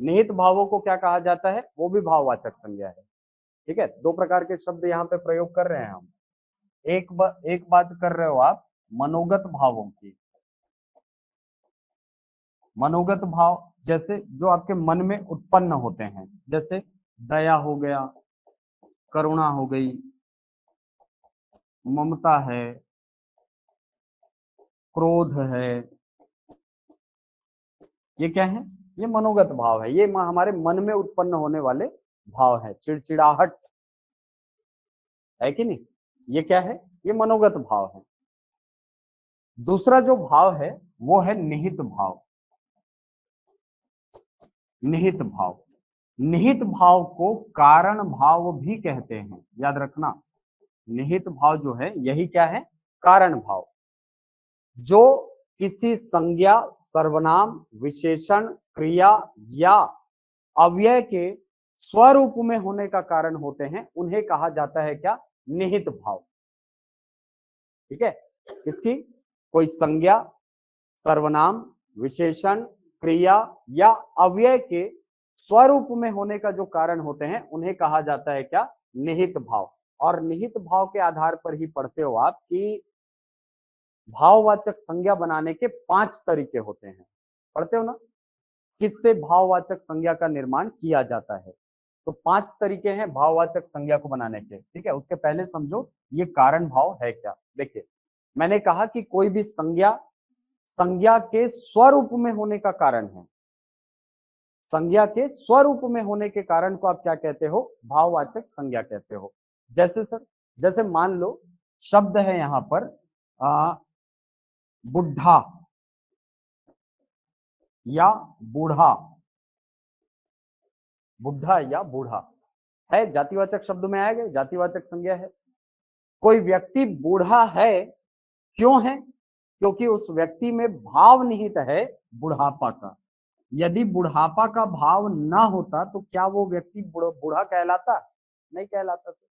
निहित भावों को क्या कहा जाता है, वो भी भाववाचक संज्ञा है। ठीक है, दो प्रकार के शब्द यहाँ पे प्रयोग कर रहे हैं हम। एक बात कर रहे हो आप मनोगत भावों की, मनोगत भाव जैसे जो आपके मन में उत्पन्न होते हैं, जैसे दया हो गया, करुणा हो गई, ममता है, क्रोध है, ये क्या है, ये मनोगत भाव है। ये हमारे मन में उत्पन्न होने वाले भाव है। चिड़चिड़ाहट है कि नहीं, ये क्या है, ये मनोगत भाव है। दूसरा जो भाव है वो है निहित भाव। निहित भाव, निहित भाव को कारण भाव भी कहते हैं, याद रखना। निहित भाव जो है यही क्या है, कारण भाव, जो किसी संज्ञा, सर्वनाम, विशेषण, क्रिया या अव्यय के स्वरूप में होने का कारण होते हैं, उन्हें कहा जाता है क्या, निहित भाव। ठीक है, किसकी, कोई संज्ञा, सर्वनाम, विशेषण, क्रिया या अव्यय के स्वरूप में होने का जो कारण होते हैं उन्हें कहा जाता है क्या, निहित भाव। और निहित भाव के आधार पर ही पढ़ते हो आप कि भाववाचक संज्ञा बनाने के 5 तरीके होते हैं, पढ़ते हो ना, किससे भाववाचक संज्ञा का निर्माण किया जाता है। तो 5 तरीके हैं भाववाचक संज्ञा को बनाने के। ठीक है, उसके पहले समझो ये कारण भाव है क्या। देखिए, मैंने कहा कि कोई भी संज्ञा संज्ञा के स्वरूप में होने का कारण है। संज्ञा के स्वरूप में होने के कारण को आप क्या कहते हो, भाववाचक संज्ञा कहते हो। जैसे सर, जैसे मान लो शब्द है यहां पर बुढ़ा या बूढ़ा, बुढ़ा या बूढ़ा है, जातिवाचक शब्द में आएगा, जातिवाचक संज्ञा है। कोई व्यक्ति बूढ़ा है, क्यों है, क्योंकि उस व्यक्ति में भाव निहित है बुढ़ापा का। यदि बुढ़ापा का भाव ना होता तो क्या वो व्यक्ति बूढ़ा कहलाता, नहीं कहलाता सर,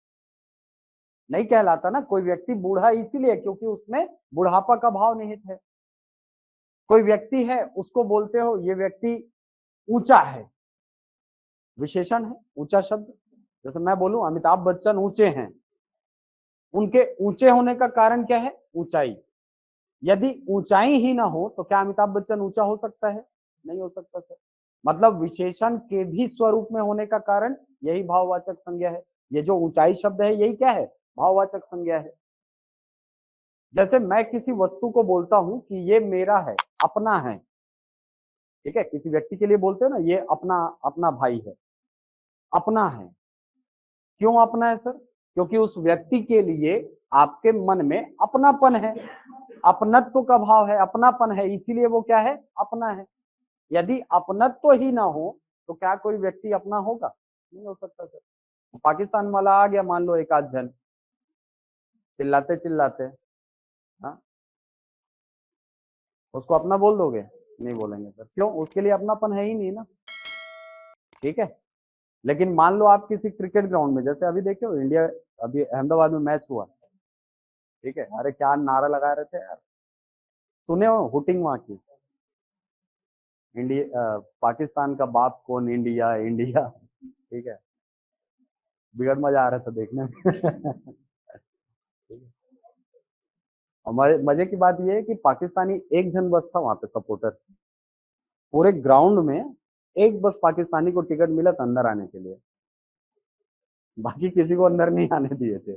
नहीं कहलाता ना। कोई व्यक्ति बूढ़ा इसीलिए क्योंकि उसमें बुढ़ापा का भाव निहित है। कोई व्यक्ति है, उसको बोलते हो ये व्यक्ति ऊंचा है, विशेषण है ऊंचा शब्द। जैसे मैं बोलूं अमिताभ बच्चन ऊंचे हैं, उनके ऊंचे होने का कारण क्या है, ऊंचाई। यदि ऊंचाई ही ना हो तो क्या अमिताभ बच्चन ऊंचा हो सकता है, नहीं हो सकता सर। मतलब विशेषण के भी स्वरूप में होने का कारण यही भाववाचक संज्ञा है। ये जो ऊंचाई शब्द है यही क्या है, भाववाचक संज्ञा है। जैसे मैं किसी वस्तु को बोलता हूं कि ये मेरा है, अपना है। ठीक है, किसी व्यक्ति के लिए बोलते हो ना ये अपना, अपना भाई है, अपना है। क्यों अपना है सर, क्योंकि उस व्यक्ति के लिए आपके मन में अपनापन है, अपनत्व का भाव है, अपनापन है, इसीलिए वो क्या है, अपना है। यदि अपनत्व ही ना हो तो क्या कोई व्यक्ति अपना होगा, नहीं हो सकता सर। पाकिस्तान वाला आ गया मान लो एक आध जन, चिल्लाते चिल्लाते, हाँ, उसको अपना बोल दोगे, नहीं बोलेंगे सर। क्यों, उसके लिए अपनापन है ही नहीं ना। ठीक है, लेकिन मान लो आप किसी क्रिकेट ग्राउंड में, जैसे अभी देखो इंडिया, अभी अहमदाबाद में मैच हुआ, ठीक है, अरे क्या नारा लगा रहे थे यार, सुने हो हुटिंग वहां की, इंडिया पाकिस्तान का बाप कौन, इंडिया इंडिया। ठीक है, बिगड़ मजा आ रहा था देखने में। और मजे की बात यह है कि पाकिस्तानी एक जन बस था वहां पे सपोर्टर, पूरे ग्राउंड में एक बस पाकिस्तानी को टिकट मिला था अंदर आने के लिए। बाकी किसी को अंदर नहीं आने दिए थे।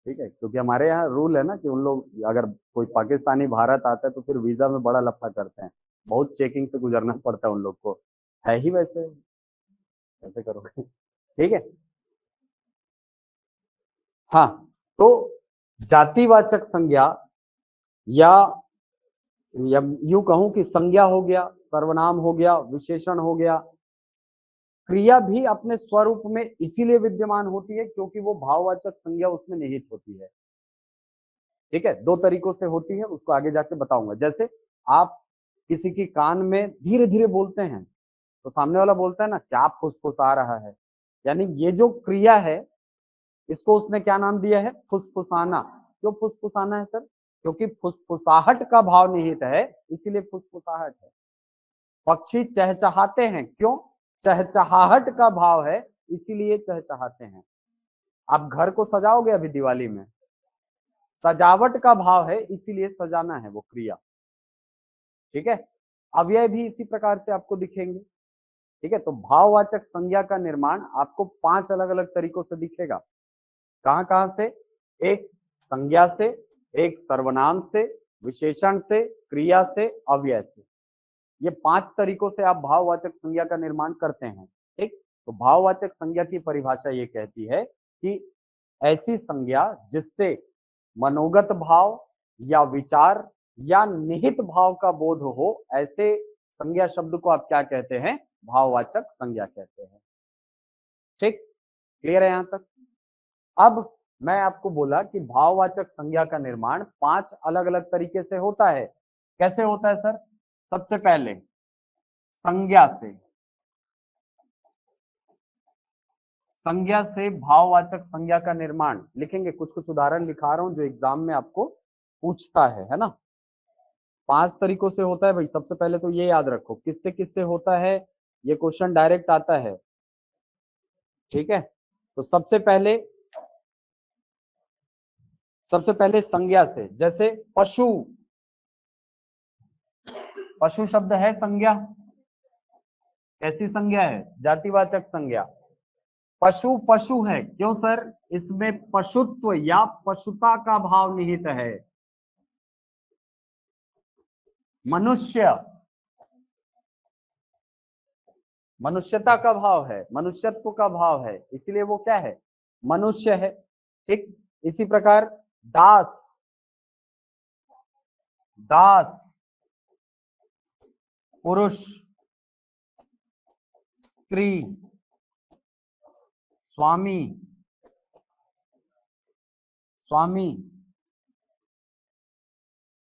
ठीक है, क्योंकि हमारे यहाँ रूल है ना कि उन लोग अगर कोई पाकिस्तानी भारत आता है तो फिर वीजा में बड़ा लफड़ा करते हैं, बहुत चेकिंग से गुजरना पड़ता है उन लोग को। है ही वैसे, ऐसे करोगे। ठीक है। हाँ, तो जातिवाचक संज्ञा या यूं कहूं कि संज्ञा हो गया, सर्वनाम हो गया, विशेषण हो गया, क्रिया भी अपने स्वरूप में इसीलिए विद्यमान होती है क्योंकि वो भाववाचक संज्ञा उसमें निहित होती है। ठीक है, दो तरीकों से होती है, उसको आगे जाके बताऊंगा। जैसे आप किसी की कान में धीरे धीरे बोलते हैं तो सामने वाला बोलता है ना क्या फुसफुसा रहा है, यानी ये जो क्रिया है इसको उसने क्या नाम दिया है, फुसफुसाना। क्यों फुसफुसाना है सर? क्योंकि फुसफुसाहट का भाव निहित है, इसीलिए फुसफुसाहट है। पक्षी चहचहाते हैं, क्यों? चहचहाहट का भाव है, इसीलिए चहचहाते हैं। आप घर को सजाओगे अभी दिवाली में, सजावट का भाव है, इसीलिए सजाना है वो क्रिया। ठीक है, अव्यय भी इसी प्रकार से आपको दिखेंगे। ठीक है, तो भाववाचक संज्ञा का निर्माण आपको 5 अलग अलग तरीकों से दिखेगा। कहां कहां से? एक संज्ञा से, एक सर्वनाम से, विशेषण से, क्रिया से, अव्यय से। ये 5 तरीकों से आप भाववाचक संज्ञा का निर्माण करते हैं। ठीक, तो भाववाचक संज्ञा की परिभाषा ये कहती है कि ऐसी संज्ञा जिससे मनोगत भाव या विचार या निहित भाव का बोध हो, ऐसे संज्ञा शब्द को आप क्या कहते हैं? भाववाचक संज्ञा कहते हैं। ठीक, क्लियर है यहां तक? अब मैं आपको बोला कि भाववाचक संज्ञा का निर्माण 5 अलग अलग तरीके से होता है। कैसे होता है सर? सबसे पहले संज्ञा से, संज्ञा से भाववाचक संज्ञा का निर्माण लिखेंगे। कुछ कुछ उदाहरण लिखा रहा हूं जो एग्जाम में आपको पूछता है ना। 5 तरीकों से होता है भाई। सबसे पहले तो ये याद रखो किससे किससे होता है, ये क्वेश्चन डायरेक्ट आता है। ठीक है, तो सबसे पहले संज्ञा से, जैसे पशु, पशु शब्द है संज्ञा। कैसी संज्ञा है? जातिवाचक संज्ञा। पशु पशु है, क्यों सर? इसमें पशुत्व या पशुता का भाव निहित है। मनुष्य, मनुष्यता का भाव है, मनुष्यत्व का भाव है, इसीलिए वो क्या है? मनुष्य है। ठीक, इसी प्रकार दास, दास पुरुष, स्त्री, स्वामी, स्वामी,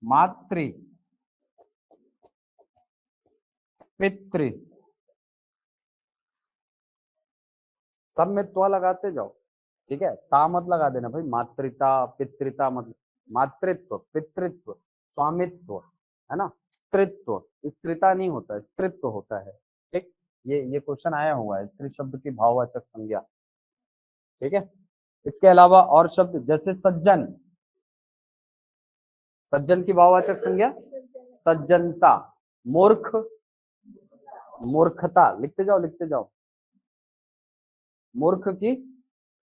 मातृ, पितृ, सब में त्वा लगाते जाओ। ठीक है, ता मत लगा देना भाई। मातृता, पितृता, मतलब मातृत्व, पितृत्व, स्वामित्व, है ना। स्त्रीत्व, स्त्रीता नहीं होता, स्त्रीत्व होता है। ठीक, ये क्वेश्चन आया हुआ है, स्त्री शब्द की भाववाचक संज्ञा। ठीक है, इसके अलावा और शब्द जैसे सज्जन, सज्जन की भाववाचक संज्ञा सज्जनता। मूर्ख, मूर्खता, लिखते जाओ लिखते जाओ। मूर्ख की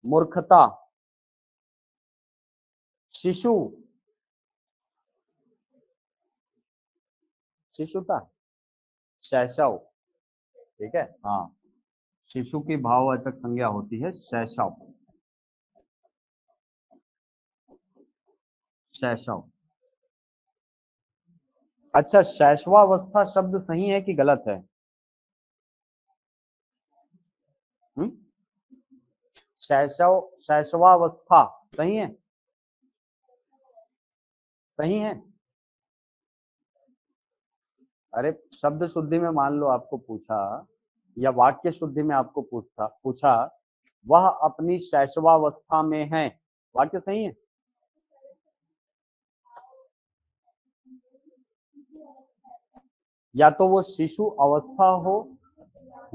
मूर्खता। शिशु, शिशुता, शैशव। ठीक है, हाँ, शिशु की भाववाचक संज्ञा होती है शैशव, शैशव। अच्छा, शैशवावस्था शब्द सही है कि गलत है? हम्म, शैशव, शैशवावस्था सही है? सही है? अरे शब्द शुद्धि में मान लो आपको पूछा, या वाक्य शुद्धि में आपको पूछा वह अपनी शैशवावस्था में है, वाक्य सही है? या तो वो शिशु अवस्था हो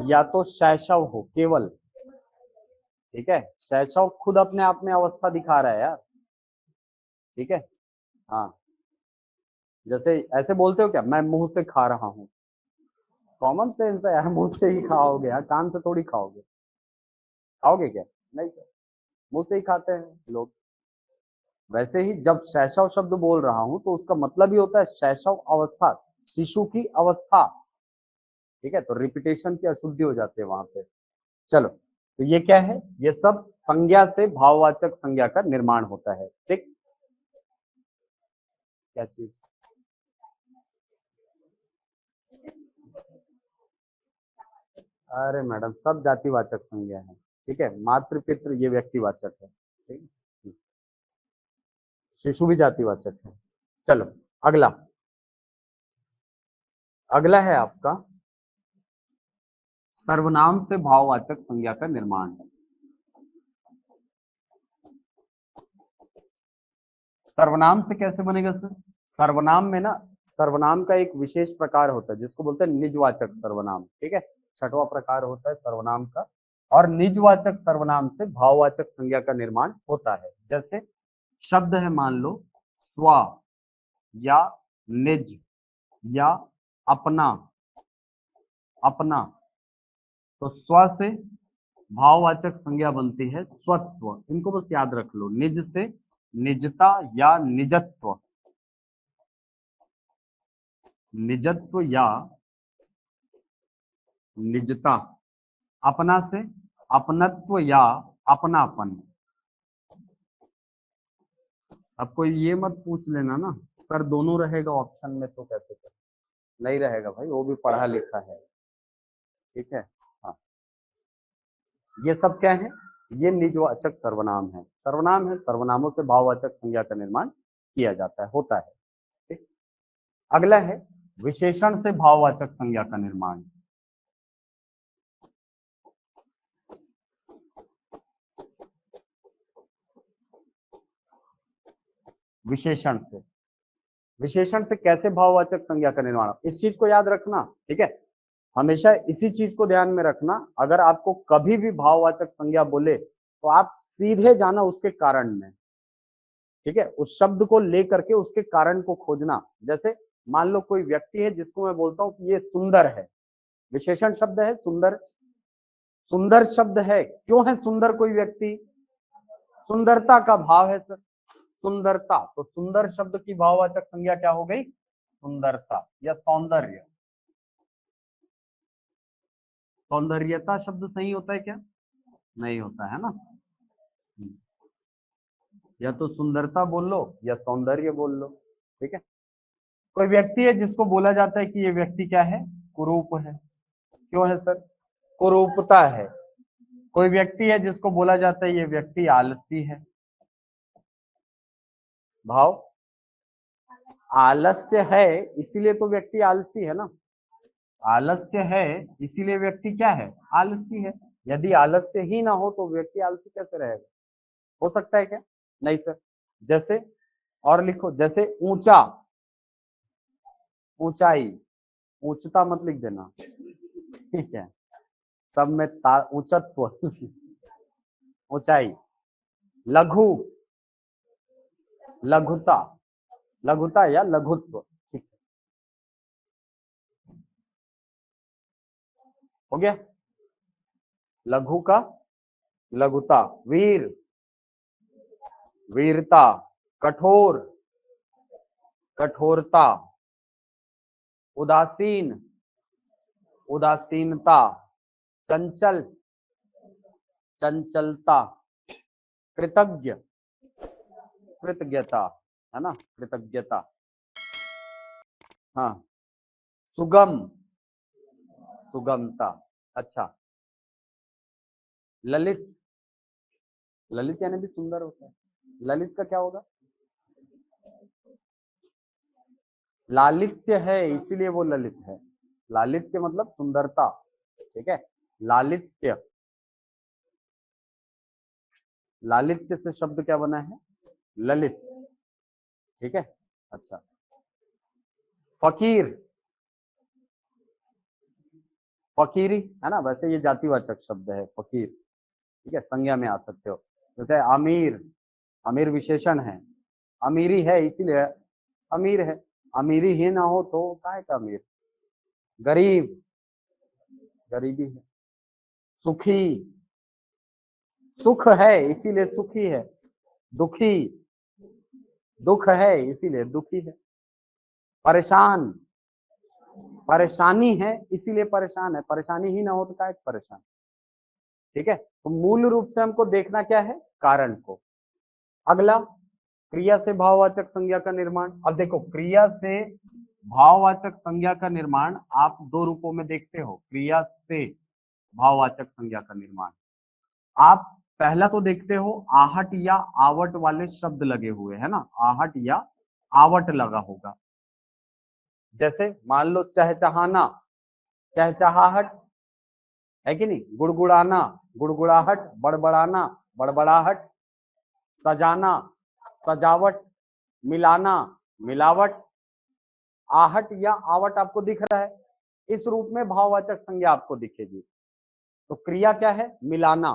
या तो शैशव हो केवल। ठीक है, शैशव खुद अपने आप में अवस्था दिखा रहा है यार। ठीक है, हाँ, जैसे ऐसे बोलते हो क्या, मैं मुंह से खा रहा हूँ? कॉमन सेंस है यार, मुंह से ही खाओगे यार, कान से थोड़ी खाओगे। खाओगे क्या? नहीं सर, मुंह से ही खाते हैं लोग। वैसे ही जब शैशव शब्द बोल रहा हूं तो उसका मतलब ही होता है शैशव अवस्था, शिशु की अवस्था। ठीक है, तो रिपीटेशन की अशुद्धि हो जाती है वहां पे। चलो, तो ये क्या है, ये सब संज्ञा से भाववाचक संज्ञा का निर्माण होता है। ठीक, क्या चीज? अरे मैडम, सब जातिवाचक संज्ञा है। ठीक है, मातृ पितृ ये व्यक्तिवाचक है। ठीक, शिशु भी जातिवाचक है। चलो, अगला, अगला है आपका सर्वनाम से भाववाचक संज्ञा का निर्माण। सर्वनाम से कैसे बनेगा सर? सर्वनाम में ना, सर्वनाम का एक विशेष प्रकार होता है जिसको बोलते हैं निजवाचक सर्वनाम। ठीक है, छठवां प्रकार होता है सर्वनाम का। और निजवाचक सर्वनाम से भाववाचक संज्ञा का निर्माण होता है। जैसे शब्द है, मान लो स्व या निज या अपना, अपना, तो स्व से भाववाचक संज्ञा बनती है स्वत्व। इनको बस याद रख लो, निज से निजता या निजत्व, निजत्व या निजता। अपना से अपनत्व या अपनापन। अब कोई ये मत पूछ लेना ना सर दोनों रहेगा ऑप्शन में तो कैसे कर, नहीं रहेगा भाई, वो भी पढ़ा लिखा है। ठीक है, हाँ, ये सब क्या है, ये निजवाचक सर्वनाम है। सर्वनाम है, सर्वनामों से भाववाचक संज्ञा का निर्माण किया जाता है, होता है। ठीक, अगला है विशेषण से भाववाचक संज्ञा का निर्माण। विशेषण से, विशेषण से कैसे भाववाचक संज्ञा का निर्माण, इस चीज को याद रखना। ठीक है, हमेशा इसी चीज को ध्यान में रखना। अगर आपको कभी भी भाववाचक संज्ञा बोले तो आप सीधे जाना उसके कारण में। ठीक है, उस शब्द को लेकर के उसके कारण को खोजना। जैसे मान लो कोई व्यक्ति है जिसको मैं बोलता हूँ कि ये सुंदर है, विशेषण शब्द है सुंदर, सुंदर शब्द है, क्यों है सुंदर कोई व्यक्ति? सुंदरता का भाव है सर, सुंदरता। तो सुंदर शब्द की भाववाचक संज्ञा क्या हो गई? सुंदरता या सौंदर्य। सौंदर्यता शब्द सही होता है क्या? नहीं होता है ना। या तो सुंदरता बोल लो या सौंदर्य बोल लो। ठीक है, कोई व्यक्ति है जिसको बोला जाता है कि ये व्यक्ति क्या है? कुरूप है। क्यों है सर? कुरूपता है। कोई व्यक्ति है जिसको बोला जाता है ये व्यक्ति आलसी है। भाव, आलस्य है इसीलिए तो व्यक्ति आलसी है ना। आलस्य है इसीलिए व्यक्ति क्या है? आलसी है। यदि आलस्य ही ना हो तो व्यक्ति आलसी कैसे रहेगा? हो सकता है क्या? नहीं सर। जैसे और लिखो, जैसे ऊंचा, ऊंचाई, ऊंचता मत लिख देना। ठीक है, सब में ऊंचत्व ऊंचाई। लघु, लघुता, लघुता या लघुत्व। ठीक है, हो गया। लघु का लघुता। वीर, वीरता। कठोर, कठोरता। उदासीन, उदासीनता। चंचल, चंचलता। कृतज्ञ, कृतज्ञता, है ना, कृतज्ञता। हाँ, सुगम, सुगमता। अच्छा, ललित, ललित यानी भी सुंदर होता है। ललित का क्या होगा? लालित्य है इसीलिए वो ललित है। लालित्य मतलब सुंदरता। ठीक है, लालित्य, लालित्य से शब्द क्या बना है? ललित। ठीक है, अच्छा। फकीर, फकीरी है ना, वैसे ये जातिवाचक शब्द है फकीर। ठीक है, संज्ञा में आ सकते हो। जैसे अमीर, अमीर विशेषण है, अमीरी है इसीलिए अमीर है। अमीरी ही ना हो तो काहे का अमीर? गरीब, गरीबी है। सुखी, सुख है इसीलिए सुखी है, दुखी, दुख है इसीलिए दुखी है, परेशान, परेशानी है इसीलिए परेशान है, परेशानी ही ना हो तो क्या परेशान। ठीक है, तो मूल रूप से हमको देखना क्या है, कारण को। अगला, क्रिया से भाववाचक संज्ञा का निर्माण। अब देखो, क्रिया से भाववाचक संज्ञा का निर्माण आप दो रूपों में देखते हो। क्रिया से भाववाचक संज्ञा का निर्माण आप पहला तो देखते हो, आहट या आवट वाले शब्द लगे हुए है ना, आहट या आवट लगा होगा। जैसे मान लो चहचहाना, चहचहाहट है कि नहीं, गुड़गुड़ाना, गुड़गुड़ाहट, बड़बड़ाना, बड़बड़ाहट, सजाना, सजावट, मिलाना, मिलावट। आहट या आवट आपको दिख रहा है, इस रूप में भाववाचक संज्ञा आपको दिखेगी। तो क्रिया क्या है, मिलाना,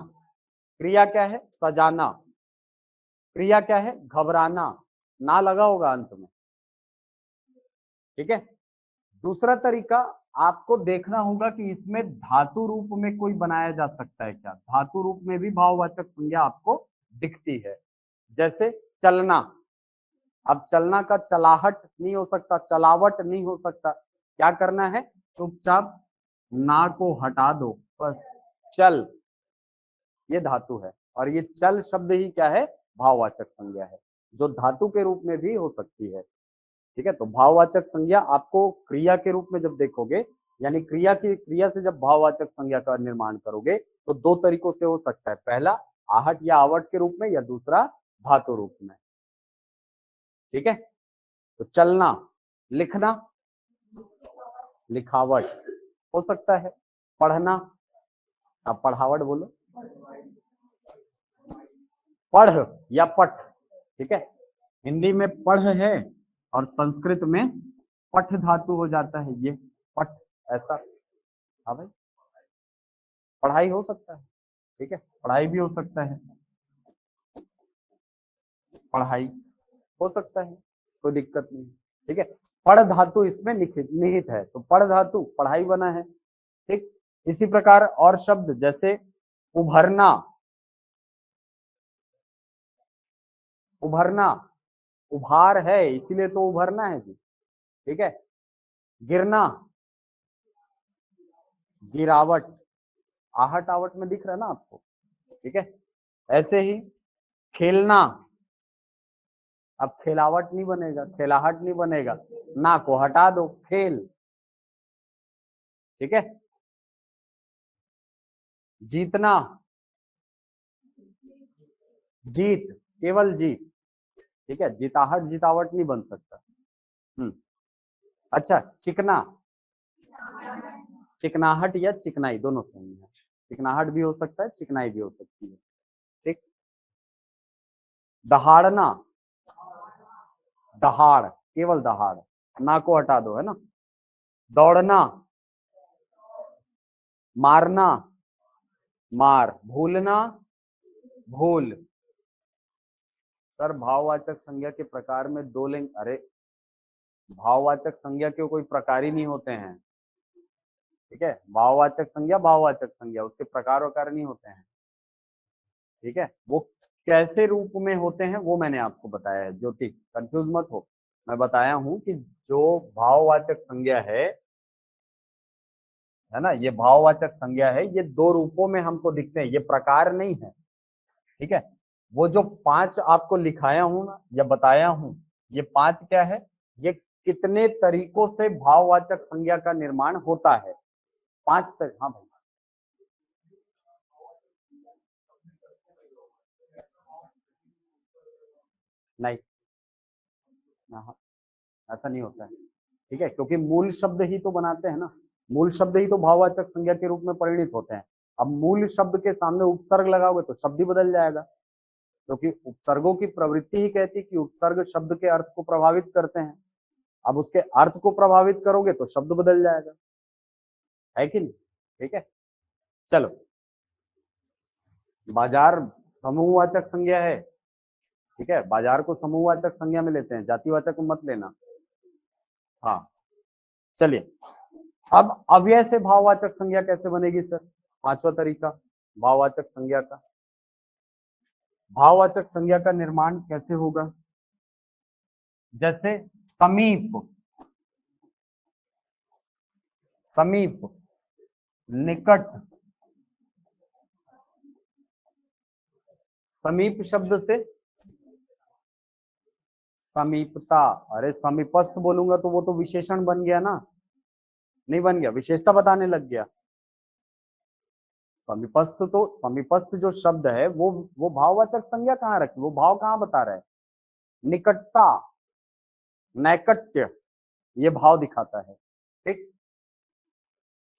क्रिया क्या है, सजाना, क्रिया क्या है, घबराना, ना लगा होगा अंत में। ठीक है, दूसरा तरीका आपको देखना होगा कि इसमें धातु रूप में कोई बनाया जा सकता है क्या, धातु रूप में भी भाववाचक संज्ञा आपको दिखती है। जैसे चलना, अब चलना का चलाहट नहीं हो सकता, चलावट नहीं हो सकता, क्या करना है, चुपचाप ना को हटा दो बस, चल, ये धातु है। और ये चल शब्द ही क्या है, भाववाचक संज्ञा है, जो धातु के रूप में भी हो सकती है। ठीक है, तो भाववाचक संज्ञा आपको क्रिया के रूप में जब देखोगे, यानी क्रिया से जब भाववाचक संज्ञा का निर्माण करोगे तो दो तरीकों से हो सकता है, पहला आहट या आवट के रूप में, या दूसरा धातु रूप में। ठीक है, तो चलना, लिखना, लिखावट हो सकता है, पढ़ना, आप पढ़ावट बोलो, पढ़ या पठ। ठीक है, हिंदी में पढ़ है और संस्कृत में पठ धातु हो जाता है, ये पठ, ऐसा। हाँ भाई, पढ़ाई हो सकता है। ठीक है, पढ़ाई भी हो सकता है, पढ़ाई हो सकता है, कोई दिक्कत नहीं। ठीक है, पढ़ धातु इसमें निहित है, तो पढ़ धातु पढ़ाई बना है। ठीक, इसी प्रकार और शब्द जैसे उभरना, उभरना, उभार है इसीलिए तो उभरना है जी। ठीक है, गिरना, गिरावट, आहट आवट में दिख रहा है ना आपको। ठीक है, ऐसे ही खेलना, अब खेलावट नहीं बनेगा, खेलाहट नहीं बनेगा, ना को हटा दो, खेल। ठीक है, जीतना, जीत, केवल जीत। ठीक है, जिताहट जितावट नहीं बन सकता। अच्छा, चिकना, चिकनाहट या चिकनाई दोनों सही है, चिकनाहट भी हो सकता है, चिकनाई भी हो सकती है। ठीक, दहाड़ना, दहाड़, केवल दहाड़, ना को हटा दो है ना, दौड़ना, मारना, मार, भूलना, भूल। सर भाववाचक संज्ञा के प्रकार में दो लिंग, अरे भाववाचक संज्ञा के कोई प्रकार ही नहीं होते हैं। ठीक है, भाववाचक संज्ञा भाववाचक संज्ञा, उसके प्रकार वकार नहीं होते हैं। ठीक है, वो कैसे रूप में होते हैं वो मैंने आपको बताया है, ज्योति कंफ्यूज मत हो। मैं बताया हूं कि जो भाववाचक संज्ञा है ना, ये भाववाचक संज्ञा है, ये दो रूपों में हमको दिखते हैं, ये प्रकार नहीं है। ठीक है, वो जो पांच आपको लिखाया हूं ना या बताया हूं, ये पांच क्या है, ये कितने तरीकों से भाववाचक संज्ञा का निर्माण होता है, पांच तरीके। हाँ भाई, नहीं, हाँ, ऐसा नहीं होता है। ठीक है, क्योंकि मूल शब्द ही तो बनाते हैं ना, मूल शब्द ही तो भाववाचक संज्ञा के रूप में परिणित होते हैं। अब मूल शब्द के सामने उपसर्ग लगाओगे तो शब्द ही बदल जाएगा, क्योंकि उपसर्गों की प्रवृत्ति ही कहती है कि उपसर्ग शब्द के अर्थ को प्रभावित करते हैं। अब उसके अर्थ को प्रभावित करोगे तो शब्द बदल जाएगा, है कि नहीं। ठीक है, चलो, बाजार समूहवाचक संज्ञा है। ठीक है, बाजार को समूहवाचक संज्ञा में लेते हैं, जातिवाचक में मत लेना। हाँ, चलिए, अब अव्यय से भाववाचक संज्ञा कैसे बनेगी सर, पांचवा तरीका भाववाचक संज्ञा का। भाववाचक संज्ञा का निर्माण कैसे होगा? जैसे समीप, समीप, निकट, समीप शब्द से समीपता। अरे समीपस्थ बोलूंगा तो वो तो विशेषण बन गया ना, नहीं बन गया, विशेषता बताने लग गया। समीपस्थ, तो समीपस्थ जो शब्द है वो भाववाचक संज्ञा कहाँ रखी, वो भाव कहाँ बता रहा है? निकटता, नैकट्य, ये भाव दिखाता है। ठीक,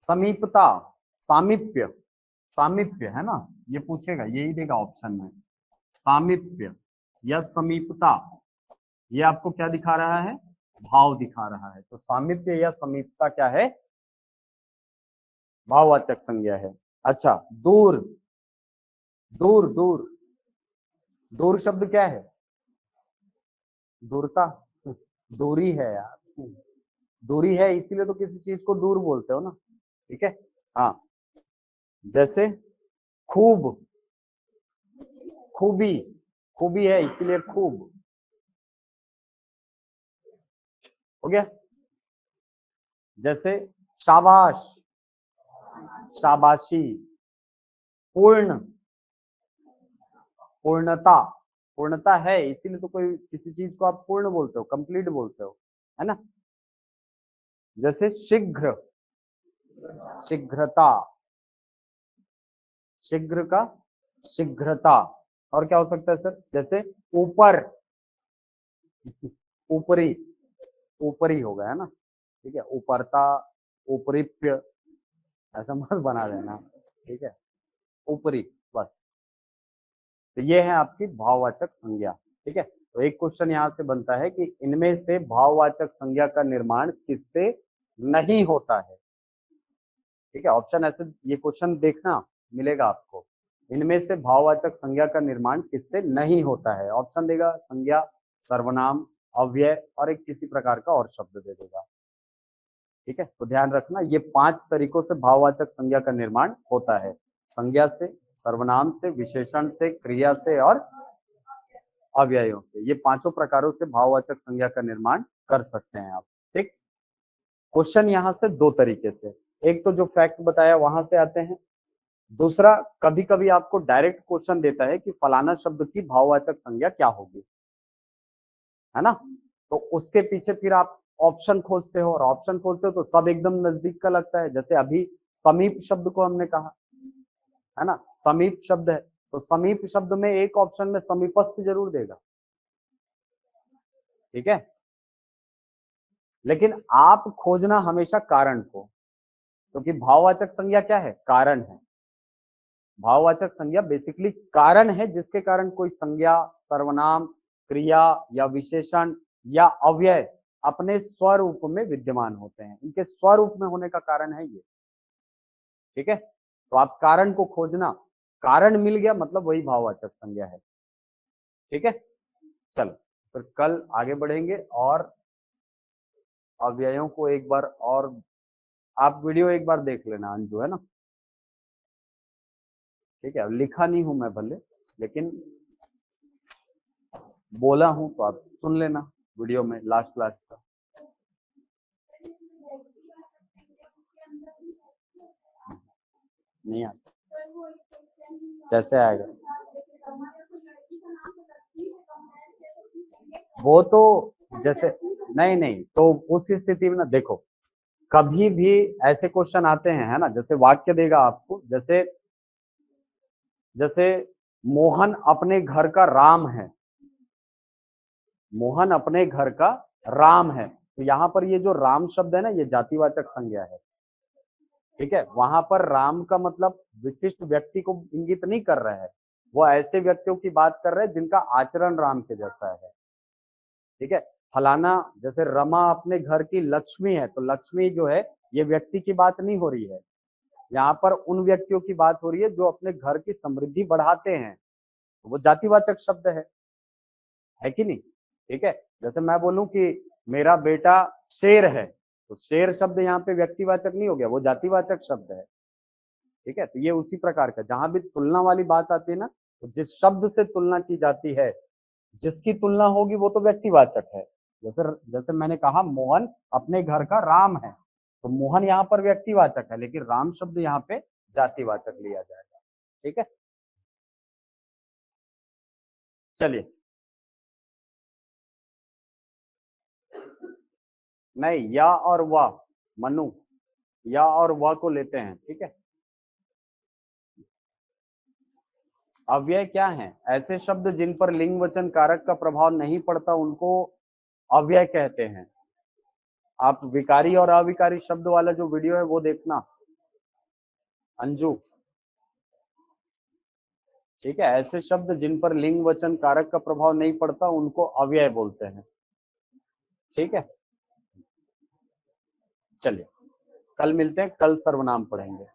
समीपता, सामीप्य, सामीप्य है ना, ये पूछेगा, यही देगा ऑप्शन में, सामीप्य या समीपता, ये आपको क्या दिखा रहा है? भाव दिखा रहा है। तो सामीप्य या समीपता क्या है? भाववाचक संज्ञा है। अच्छा, दूर, दूर, दूर, दूर शब्द क्या है? दूरता, दूरी है यार, दूरी है इसीलिए तो किसी चीज को दूर बोलते हो ना। ठीक है, हाँ, जैसे खूब, खूबी, खूबी है इसीलिए खूब, हो गया। जैसे शाबाश, शाबाशी, पूर्ण, पूर्णता, पूर्णता है इसीलिए तो कोई किसी चीज को आप पूर्ण बोलते हो, कंप्लीट बोलते हो, है ना। जैसे शीघ्र, शीघ्रता, शीघ्र का शीघ्रता। और क्या हो सकता है सर? जैसे ऊपर, ऊपरी, ऊपरी हो गया है ना। ठीक है, ऊपरता, ऊपरीप्य, ऐसा मत बना देना। ठीक है, ऊपरी, बस। तो ये है आपकी भाववाचक संज्ञा। ठीक है, तो एक क्वेश्चन यहाँ से बनता है कि इनमें से भाववाचक संज्ञा का निर्माण किससे नहीं होता है? ठीक है, ऑप्शन ऐसे, ये क्वेश्चन देखना मिलेगा आपको, इनमें से भाववाचक संज्ञा का निर्माण किससे नहीं होता है। ऑप्शन देगा संज्ञा, सर्वनाम, अव्यय और एक किसी प्रकार का और शब्द दे देगा। ठीक है, तो ध्यान रखना, ये 5 तरीकों से भाववाचक संज्ञा का निर्माण होता है, संज्ञा से, सर्वनाम से, विशेषण से, क्रिया से और अव्ययों से। ये पांचों प्रकारों से भाववाचक संज्ञा का निर्माण कर सकते हैं आप। ठीक, क्वेश्चन यहाँ से 2 तरीके से, एक तो जो फैक्ट बताया वहां से आते हैं, दूसरा कभी कभी आपको डायरेक्ट क्वेश्चन देता है कि फलाना शब्द की भाववाचक संज्ञा क्या होगी, है ना। तो उसके पीछे फिर आप ऑप्शन खोजते हो, और ऑप्शन खोजते हो तो सब एकदम नजदीक का लगता है। जैसे अभी समीप शब्द को हमने कहा, है ना, समीप शब्द है, तो समीप शब्द में एक ऑप्शन में समीपस्थ जरूर देगा। ठीक है, लेकिन आप खोजना हमेशा कारण को, क्योंकि भाववाचक संज्ञा क्या है? कारण है। भाववाचक संज्ञा बेसिकली कारण है जिसके कारण कोई संज्ञा, सर्वनाम, क्रिया या विशेषण या अव्यय अपने स्वरूप में विद्यमान होते हैं, इनके स्वरूप में होने का कारण है ये। ठीक है, तो आप कारण को खोजना, कारण मिल गया मतलब वही भाववाचक संज्ञा है। ठीक है, चलो फिर कल आगे बढ़ेंगे, और अव्ययों को एक बार और आप वीडियो एक बार देख लेना अंजू, है ना। ठीक है, लिखा नहीं हूं मैं भले, लेकिन बोला हूं तो आप सुन लेना वीडियो में लास्ट लास्ट का। नहीं आता, कैसे आएगा? वो तो जैसे, नहीं नहीं, तो उस स्थिति में ना देखो, कभी भी ऐसे क्वेश्चन आते हैं, है ना, जैसे वाक्य देगा आपको, जैसे जैसे मोहन अपने घर का राम है, मोहन अपने घर का राम है, तो यहाँ पर ये जो राम शब्द है ना, ये जातिवाचक संज्ञा है। ठीक है, वहां पर राम का मतलब विशिष्ट व्यक्ति को इंगित नहीं कर रहा है, वो ऐसे व्यक्तियों की बात कर रहे हैं जिनका आचरण राम के जैसा है। ठीक है, फलाना, जैसे रमा अपने घर की लक्ष्मी है, तो लक्ष्मी जो है ये व्यक्ति की बात नहीं हो रही है, यहाँ पर उन व्यक्तियों की बात हो रही है जो अपने घर की समृद्धि बढ़ाते हैं, तो वो जातिवाचक शब्द है कि नहीं। ठीक है, जैसे मैं बोलूं कि मेरा बेटा शेर है, तो शेर शब्द यहाँ पे व्यक्तिवाचक नहीं हो गया, वो जातिवाचक शब्द है। ठीक है, तो ये उसी प्रकार का, जहां भी तुलना वाली बात आती है ना, तो जिस शब्द से तुलना की जाती है, जिसकी तुलना होगी वो तो व्यक्तिवाचक है। जैसे जैसे मैंने कहा मोहन अपने घर का राम है, तो मोहन यहाँ पर व्यक्तिवाचक है, लेकिन राम शब्द यहाँ पे जातिवाचक लिया जाएगा। ठीक है, चलिए। नहीं, या और वह, मनु, या और वह को लेते हैं। ठीक है, अव्यय क्या है? ऐसे शब्द जिन पर लिंग वचन कारक का प्रभाव नहीं पड़ता उनको अव्यय कहते हैं। आप विकारी और अविकारी शब्द वाला जो वीडियो है वो देखना, अंजू। ठीक है, ऐसे शब्द जिन पर लिंग वचन कारक का प्रभाव नहीं पड़ता उनको अव्यय बोलते हैं। ठीक है, चलिए, कल मिलते हैं, कल सर्वनाम पढ़ेंगे।